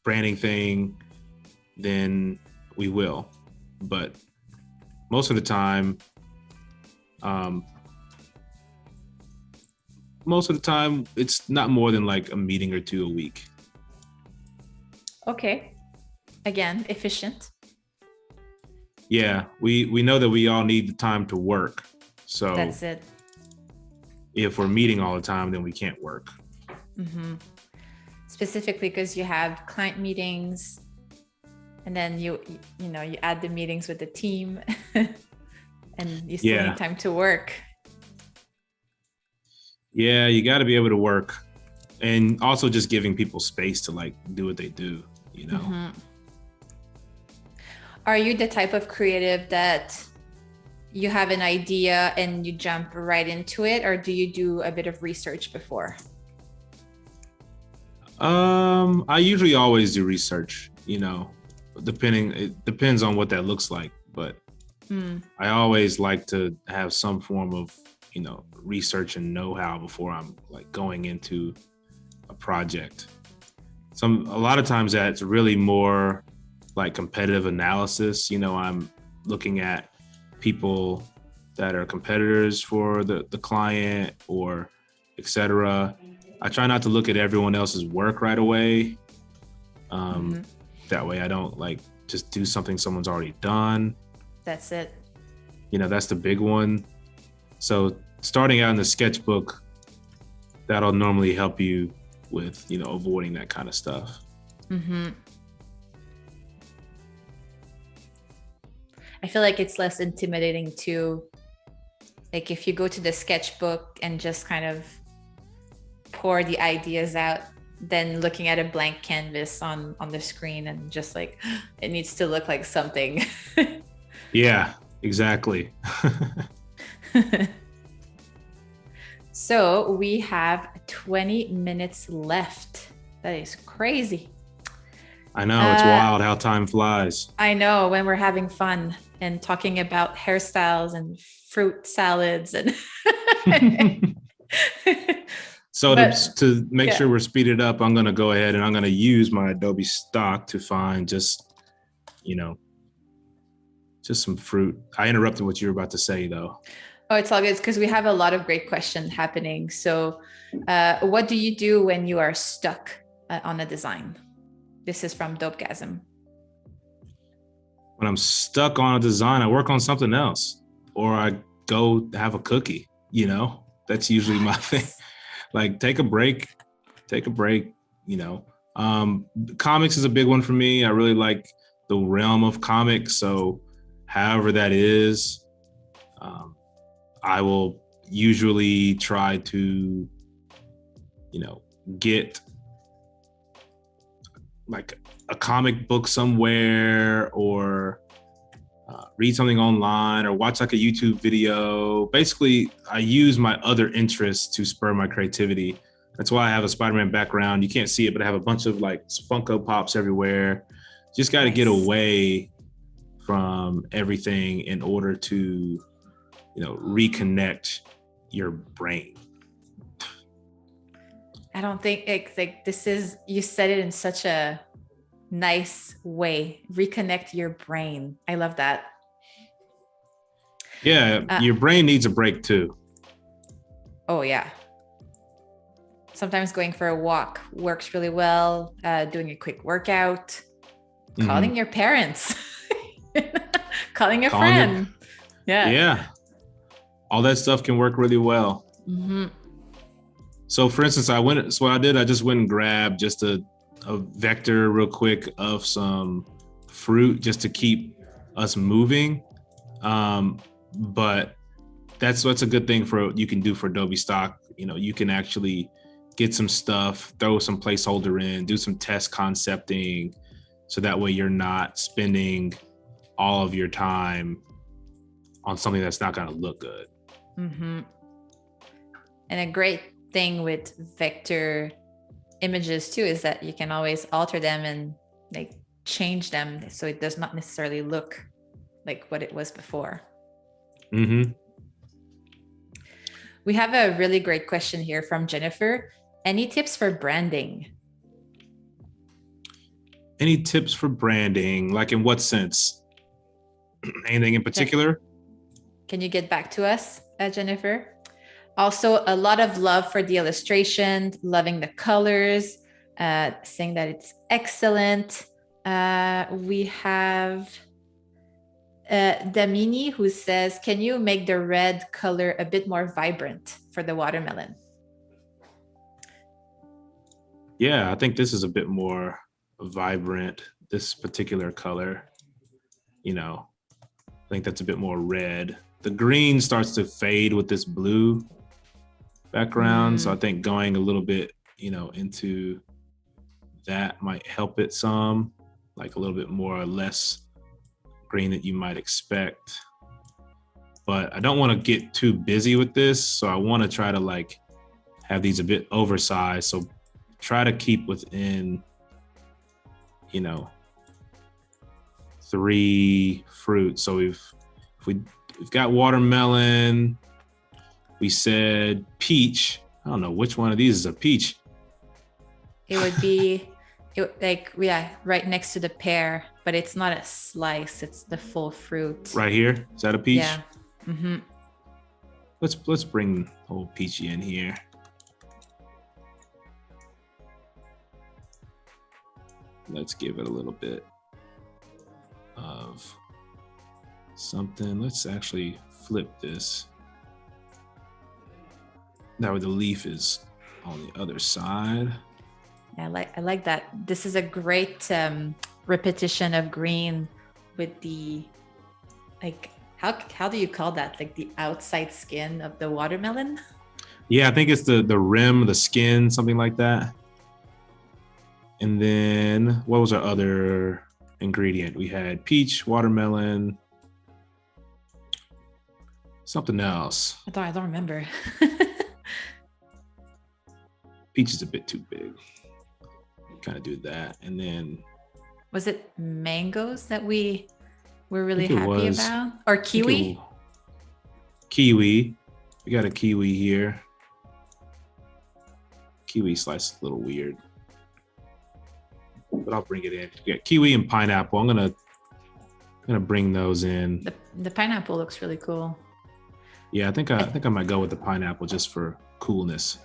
S2: branding thing, then we will. But most of the time, it's not more than like a meeting or two a week.
S1: Okay. Again, efficient.
S2: Yeah, we know that we all need the time to work. So
S1: that's it.
S2: If we're meeting all the time, then we can't work.
S1: Mm-hmm. Specifically because you have client meetings, and then you add the meetings with the team, and you still need time to work.
S2: Yeah, you got to be able to work. and also just giving people space to like do what they do, you know.
S1: Mm-hmm. Are you the type of creative that you have an idea and you jump right into it, or do you do a bit of research before?
S2: I usually always do research, you know, it depends on what that looks like, but I always like to have some form of, you know, research and know-how before I'm like going into a project. A lot of times that's really more like competitive analysis. You know, I'm looking at people that are competitors for the client or etc. I try not to look at everyone else's work right away. That way I don't like just do something someone's already done.
S1: That's it.
S2: You know, that's the big one. So starting out in the sketchbook, that'll normally help you with, you know, avoiding that kind of stuff.
S1: Mm-hmm. I feel like it's less intimidating too. Like if you go to the sketchbook and just kind of pour the ideas out, then looking at a blank canvas on the screen and just like, it needs to look like something.
S2: Yeah, exactly.
S1: So we have 20 minutes left. That is crazy.
S2: I know, it's wild how time flies.
S1: I know, when we're having fun and talking about hairstyles and fruit salads and
S2: So to make sure we're speeded up, I'm going to go ahead and I'm going to use my Adobe stock to find just, you know, just some fruit. I interrupted what you were about to say though.
S1: Oh, it's all good because we have a lot of great questions happening. So what do you do when you are stuck on a design? This is from Dopegasm.
S2: When I'm stuck on a design, I work on something else or I go have a cookie, you know, that's usually my thing. Like take a break, you know. Comics is a big one for me. I really like the realm of comics. So however that is, I will usually try to, you know, get like a comic book somewhere or read something online or watch like a YouTube video. Basically, I use my other interests to spur my creativity. That's why I have a Spider-Man background. You can't see it, but I have a bunch of like Funko Pops everywhere. Just got to get away from everything in order to, you know, reconnect your brain.
S1: I don't think like this is, you said it in such a nice way. Reconnect your brain. I love that.
S2: Yeah, your brain needs a break too.
S1: Oh yeah. Sometimes going for a walk works really well. Doing a quick workout, calling your parents, calling a friend.
S2: Yeah. All that stuff can work really well.
S1: Mm-hmm.
S2: So for instance, I just went and grabbed just a vector real quick of some fruit just to keep us moving. But that's a good thing you can do for Adobe stock. You know, you can actually get some stuff, throw some placeholder in, do some test concepting. So that way you're not spending all of your time on something that's not going to look good.
S1: Mm-hmm. And a great thing with vector images too is that you can always alter them and like change them so it does not necessarily look like what it was before.
S2: Mm-hmm.
S1: We have a really great question here from Jennifer. Any tips for branding?
S2: Any tips for branding? Like in what sense? Anything in particular?
S1: Can you get back to us, Jennifer? Also, a lot of love for the illustration, loving the colors, saying that it's excellent. We have Damini who says, can you make the red color a bit more vibrant for the watermelon?
S2: Yeah, I think this is a bit more vibrant, this particular color. You know, I think that's a bit more red. The green starts to fade with this blue background. So I think going a little bit into that might help it some, like a little bit more or less green that you might expect. But I don't want to get too busy with this. So I want to try to like have these a bit oversized. So try to keep within, 3 fruits. So we've got watermelon. We said peach. I don't know which one of these is a peach.
S1: It would be right next to the pear, but it's not a slice, it's the full fruit.
S2: Right here. Is that a peach?
S1: Yeah. Mm-hmm.
S2: Let's bring old Peachy in here. Let's give it a little bit of something. Let's actually flip this. That way the leaf is on the other side.
S1: I like that. This is a great repetition of green with the, like, how do you call that? Like the outside skin of the watermelon?
S2: Yeah, I think it's the rim, the skin, something like that. And then what was our other ingredient? We had peach, watermelon, something else.
S1: I don't remember.
S2: Peach is a bit too big. Kind of do that. And then
S1: was it mangoes that we were really happy about? Or kiwi?
S2: Kiwi. We got a kiwi here. Kiwi slice is a little weird, but I'll bring it in. We got kiwi and pineapple. I'm gonna bring those in.
S1: The pineapple looks really cool.
S2: Yeah, I think I might go with the pineapple just for coolness.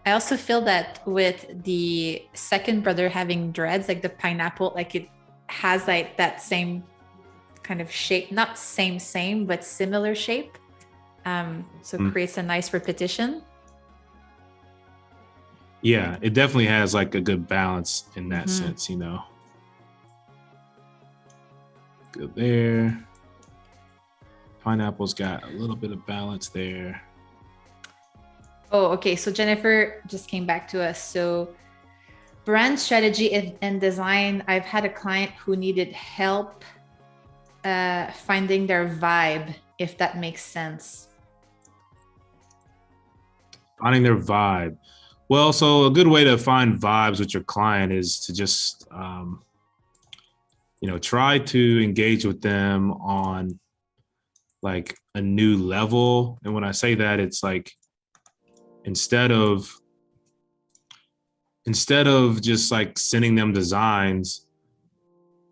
S1: I also feel that with the second brother having dreads, like the pineapple, like it has like that same kind of shape, not same, but similar shape. So it creates a nice repetition.
S2: Yeah, it definitely has like a good balance in that sense, Good there. Pineapple's got a little bit of balance there.
S1: Oh, okay. So Jennifer just came back to us. So brand strategy and design. I've had a client who needed help finding their vibe, if that makes sense.
S2: Finding their vibe. Well, so a good way to find vibes with your client is to just, try to engage with them on like a new level. And when I say that, it's like, instead of just like sending them designs,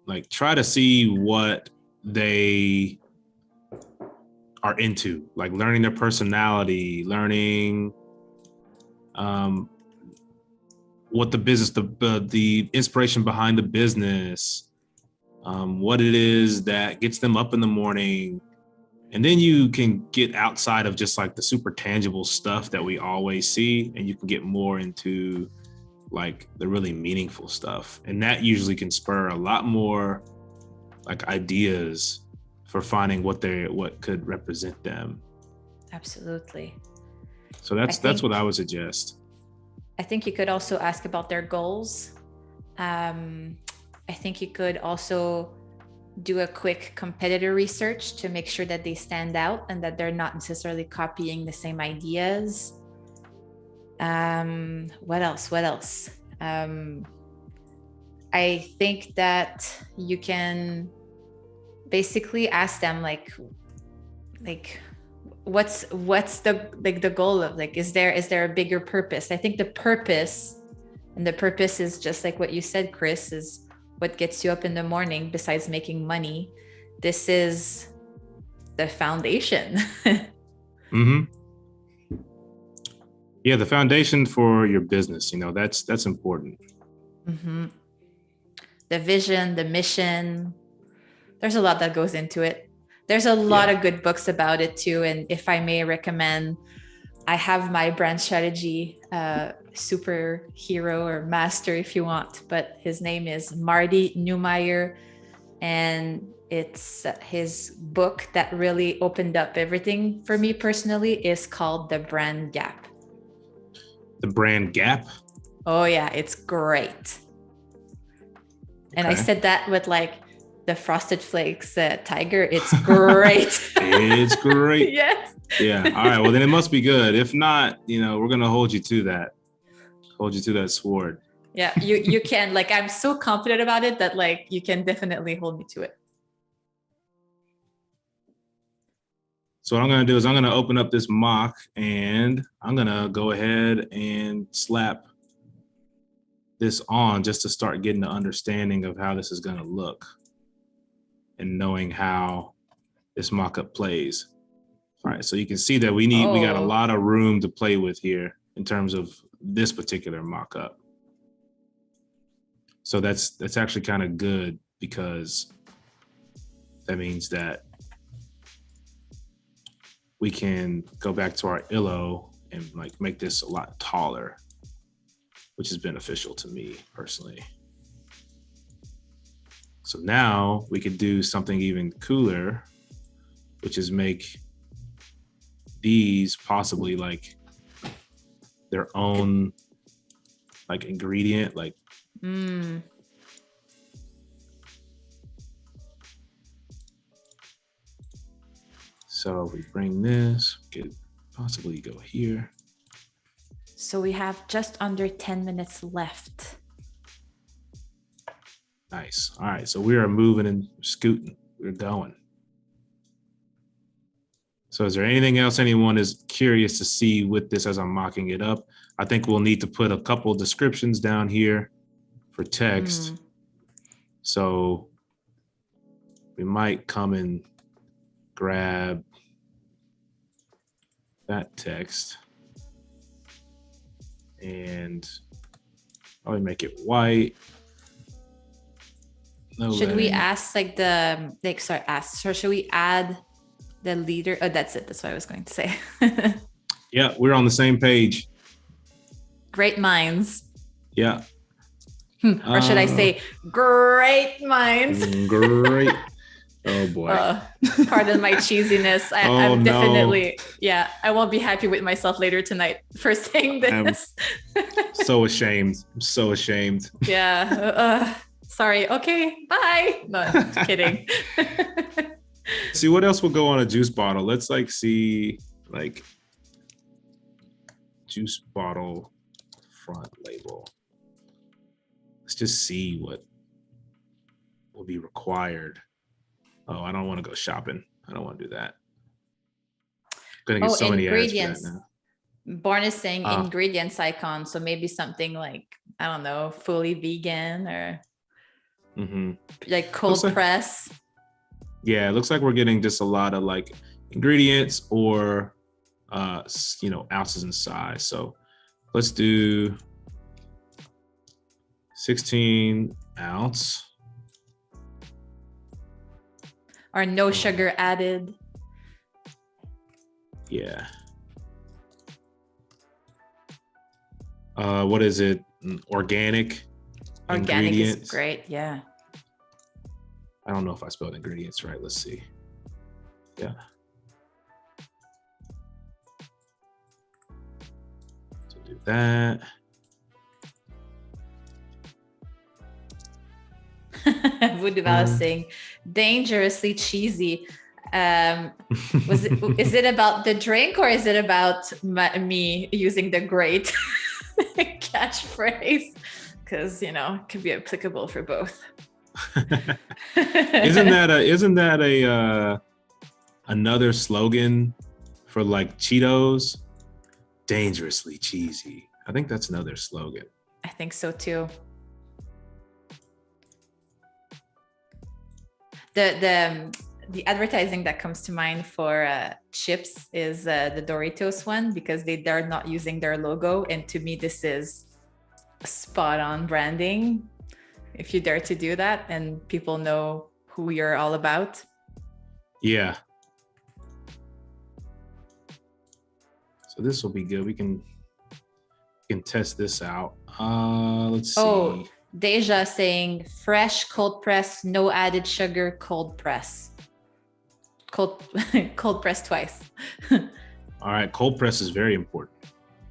S2: like try to see what they are into, like learning their personality, learning what the business, the inspiration behind the business, what it is that gets them up in the morning. And then you can get outside of just like the super tangible stuff that we always see, and you can get more into like the really meaningful stuff. And that usually can spur a lot more like ideas for finding what could represent them.
S1: Absolutely.
S2: So that's what I would suggest.
S1: I think you could also ask about their goals. I think you could also do a quick competitor research to make sure that they stand out and that they're not necessarily copying the same ideas. What else? I think that you can basically ask them like what's the goal of, like, is there a bigger purpose? I think the purpose is just like what you said, Chris, is what gets you up in the morning besides making money. This is the foundation.
S2: Mm-hmm. Yeah, the foundation for your business, that's important.
S1: Mm-hmm. The vision, the mission, there's a lot that goes into it. There's a lot of good books about it too. And if I may recommend, I have my brand strategy superhero or master, if you want, but his name is Marty Neumeyer, and it's his book that really opened up everything for me personally is called The Brand Gap.
S2: The brand Gap.
S1: Oh yeah, it's great. And I
S2: Okay.
S1: said that with like the Frosted Flakes tiger. It's great.
S2: It's great.
S1: Yes.
S2: Yeah. All right. Well, then it must be good. If not, we're gonna hold you to that. Hold you to that sword.
S1: Yeah, you can, like, I'm so confident about it that like you can definitely hold me to it.
S2: So what I'm gonna do is I'm gonna open up this mock and I'm gonna go ahead and slap this on just to start getting the understanding of how this is gonna look and knowing how this mock-up plays. All right, so you can see that we got a lot of room to play with here in terms of this particular mock-up. So that's actually kind of good because that means that we can go back to our illo and like make this a lot taller, which is beneficial to me personally. So now we could do something even cooler, which is make these possibly like their own like ingredient, like So we bring this, we could possibly go here.
S1: So we have just under 10 minutes left.
S2: Nice. All right, so we are moving and scooting. We're going. So is there anything else anyone is curious to see with this as I'm mocking it up? I think we'll need to put a couple descriptions down here for text. So we might come and grab that text and probably make it white.
S1: Should we ask like so should we add the leader? Oh, that's it. That's what I was going to say.
S2: Yeah, we're on the same page.
S1: Great minds.
S2: Yeah.
S1: Or should I say great minds?
S2: Great. Oh boy.
S1: Pardon my cheesiness. I'm definitely, I won't be happy with myself later tonight for saying this.
S2: I'm so ashamed. I'm so ashamed.
S1: Yeah. Sorry. Okay. Bye. No, I'm kidding.
S2: See what else will go on a juice bottle. Let's like see like juice bottle front label. Let's just see what will be required. Oh, I don't want to go shopping. I don't want to do that. I'm gonna get so many ads for that now.
S1: Born is saying ingredients icon, so maybe something like, I don't know, fully vegan or like cold press.
S2: Yeah, it looks like we're getting just a lot of like ingredients or ounces in size. So let's do 16 ounce.
S1: Or no sugar added.
S2: Yeah. What is it? Organic.
S1: Organic is great. Yeah.
S2: I don't know if I spelled ingredients right. Let's see. Yeah. So do that.
S1: Voodoo is saying dangerously cheesy. Is it about the drink or is it about me using the great catchphrase? Because it could be applicable for both.
S2: Isn't that a another slogan for like Cheetos? Dangerously cheesy. I think that's another slogan.
S1: I think so too. The advertising that comes to mind for chips is the Doritos one, because they're not using their logo, and to me this is spot on branding. If you dare to do that and people know who you're all about.
S2: Yeah. So this will be good. We can test this out. Let's see.
S1: Oh, Deja saying fresh cold press, no added sugar, cold press. Cold press twice.
S2: All right, cold press is very important.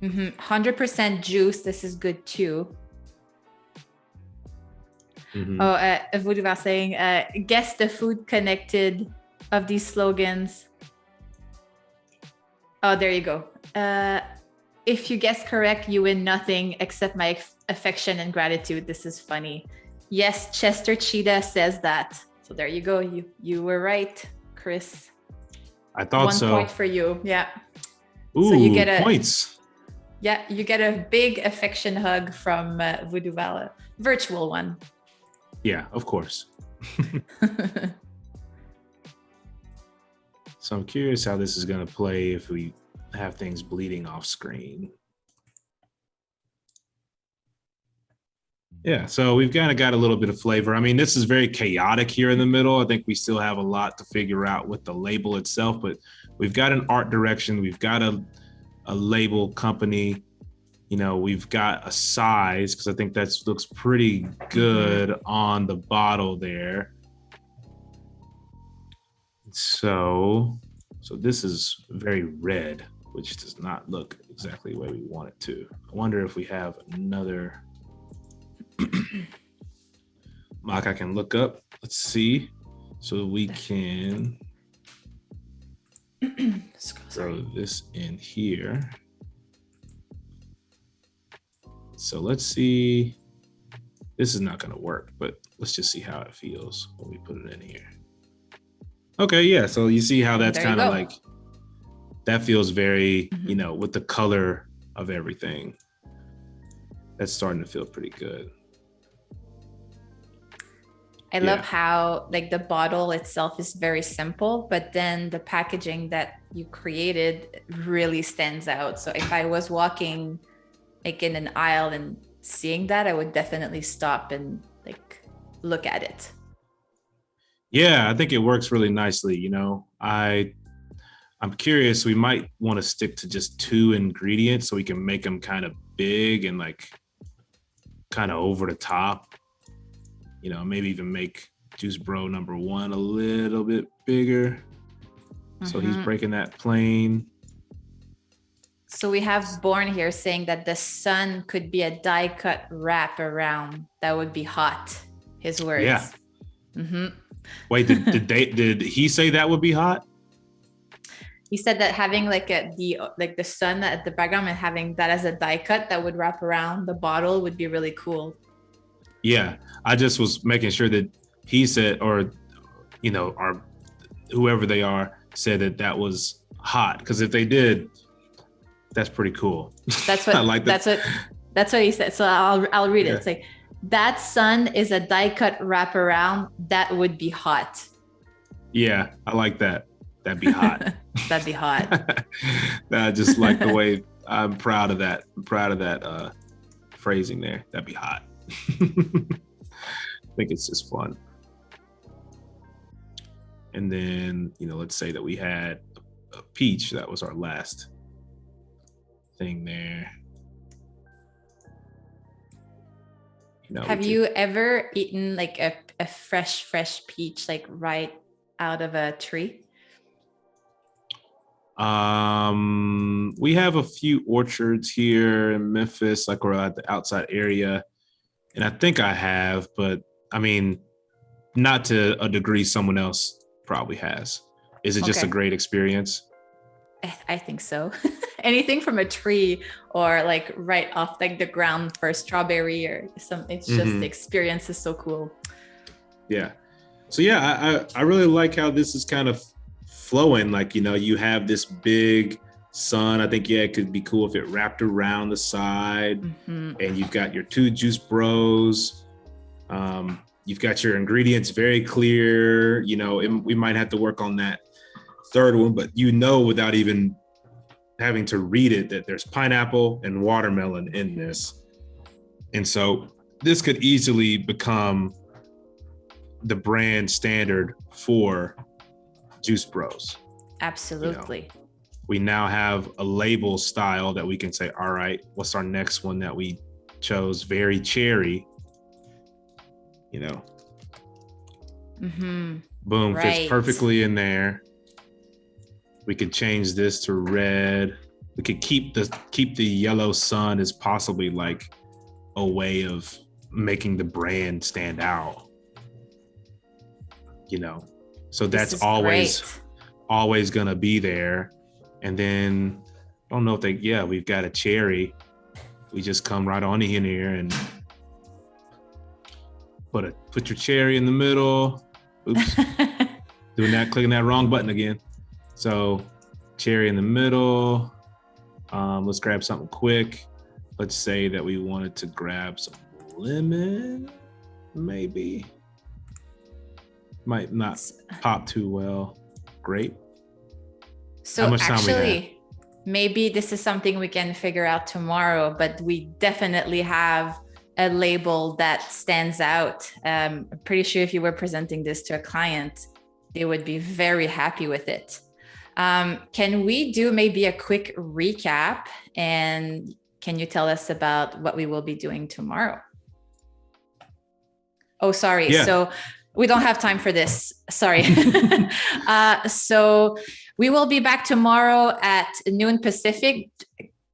S1: 100% juice. This is good too. Voodoo was saying, guess the food connected of these slogans. Oh, there you go. If you guess correct, you win nothing except my affection and gratitude. This is funny. Yes, Chester Cheetah says that. So there you go. You were right, Chris.
S2: I thought so.
S1: 1 point for you. Yeah.
S2: Ooh, so you get points.
S1: Yeah, you get a big affection hug from Voodoo Vala. Virtual one.
S2: Yeah, of course. So I'm curious how this is going to play if we have things bleeding off screen. Yeah, so we've kind of got a little bit of flavor. I mean, this is very chaotic here in the middle. I think we still have a lot to figure out with the label itself, but we've got an art direction. We've got a label company. You know, we've got a size, because I think that looks pretty good on the bottle there. So this is very red, which does not look exactly the way we want it to. I wonder if we have another mock I can look up. Let's see. So we can throw this in here. So let's see. This is not going to work, but let's just see how it feels when we put it in here. Okay, yeah. So you see how that's kind of like, that feels very, you know, with the color of everything. That's starting to feel pretty good.
S1: I love how like the bottle itself is very simple, but then the packaging that you created really stands out. So if I was walking like in an aisle and seeing that, I would definitely stop and like look at it.
S2: Yeah, I think it works really nicely. You know, I'm curious, we might want to stick to just 2 ingredients so we can make them kind of big and like kind of over the top. You know, maybe even make Juice Bro number 1 a little bit bigger. So he's breaking that plane.
S1: So we have Born here saying that the sun could be a die cut wrap around. That would be hot. His words.
S2: Yeah. Wait, did he say that would be hot?
S1: He said that having like the sun at the background and having that as a die cut that would wrap around the bottle would be really cool. Yeah,
S2: I just was making sure that he said, or you know, or whoever they are said that was hot, because if they did, that's pretty cool.
S1: That's what I like. That's what he said. So I'll read it. It's like, that sun is a die cut wraparound. That would be hot.
S2: Yeah, I like that. That'd be hot.
S1: That'd be hot.
S2: I just like the way, I'm proud of that. I'm proud of that phrasing there. That'd be hot. I think it's just fun. And then, you know, let's say that we had a peach. That was our last thing there. You know,
S1: have you ever eaten like a fresh peach, like right out of a tree?
S2: We have a few orchards here in Memphis, like we're at the outside area. And I think I have, but I mean, not to a degree someone else probably has. Is it just a great experience?
S1: I think so. Anything from a tree or like right off like the ground for a strawberry or some, it's just the experience is so cool.
S2: Yeah. So yeah, I really like how this is kind of flowing. Like, you know, you have this big sun. I think, yeah, it could be cool if it wrapped around the side. And you've got your 2 Juice Bros. You've got your ingredients very clear. You know, we might have to work on that 3rd one, but you know, without even having to read it, that there's pineapple and watermelon in this. And so this could easily become the brand standard for Juice Bros.
S1: Absolutely.
S2: You know, we now have a label style that we can say, all right, what's our next one that we chose? Very cherry, you know. Boom, fits perfectly in there. We could change this to red. we could keep the yellow sun as possibly like a way of making the brand stand out. You know, so that's always gonna be there. And then I don't know if we've got a cherry. We just come right on in here and put your cherry in the middle. Oops. Clicking that wrong button again. So cherry in the middle. Let's grab something quick. Let's say that we wanted to grab some lemon, maybe. Might not pop too well. Grape.
S1: So actually, maybe this is something we can figure out tomorrow, but we definitely have a label that stands out. I'm pretty sure if you were presenting this to a client, they would be very happy with it. Can we do maybe a quick recap, and can you tell us about what we will be doing tomorrow? Oh, sorry. Yeah. So we don't have time for this. Sorry. So we will be back tomorrow at noon Pacific.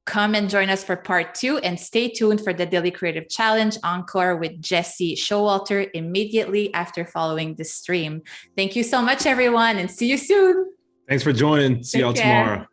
S1: Come and join us for part 2, and stay tuned for the Daily Creative Challenge Encore with Jesse Showalter immediately after following the stream. Thank you so much, everyone, and see you soon.
S2: Thanks for joining. See y'all tomorrow.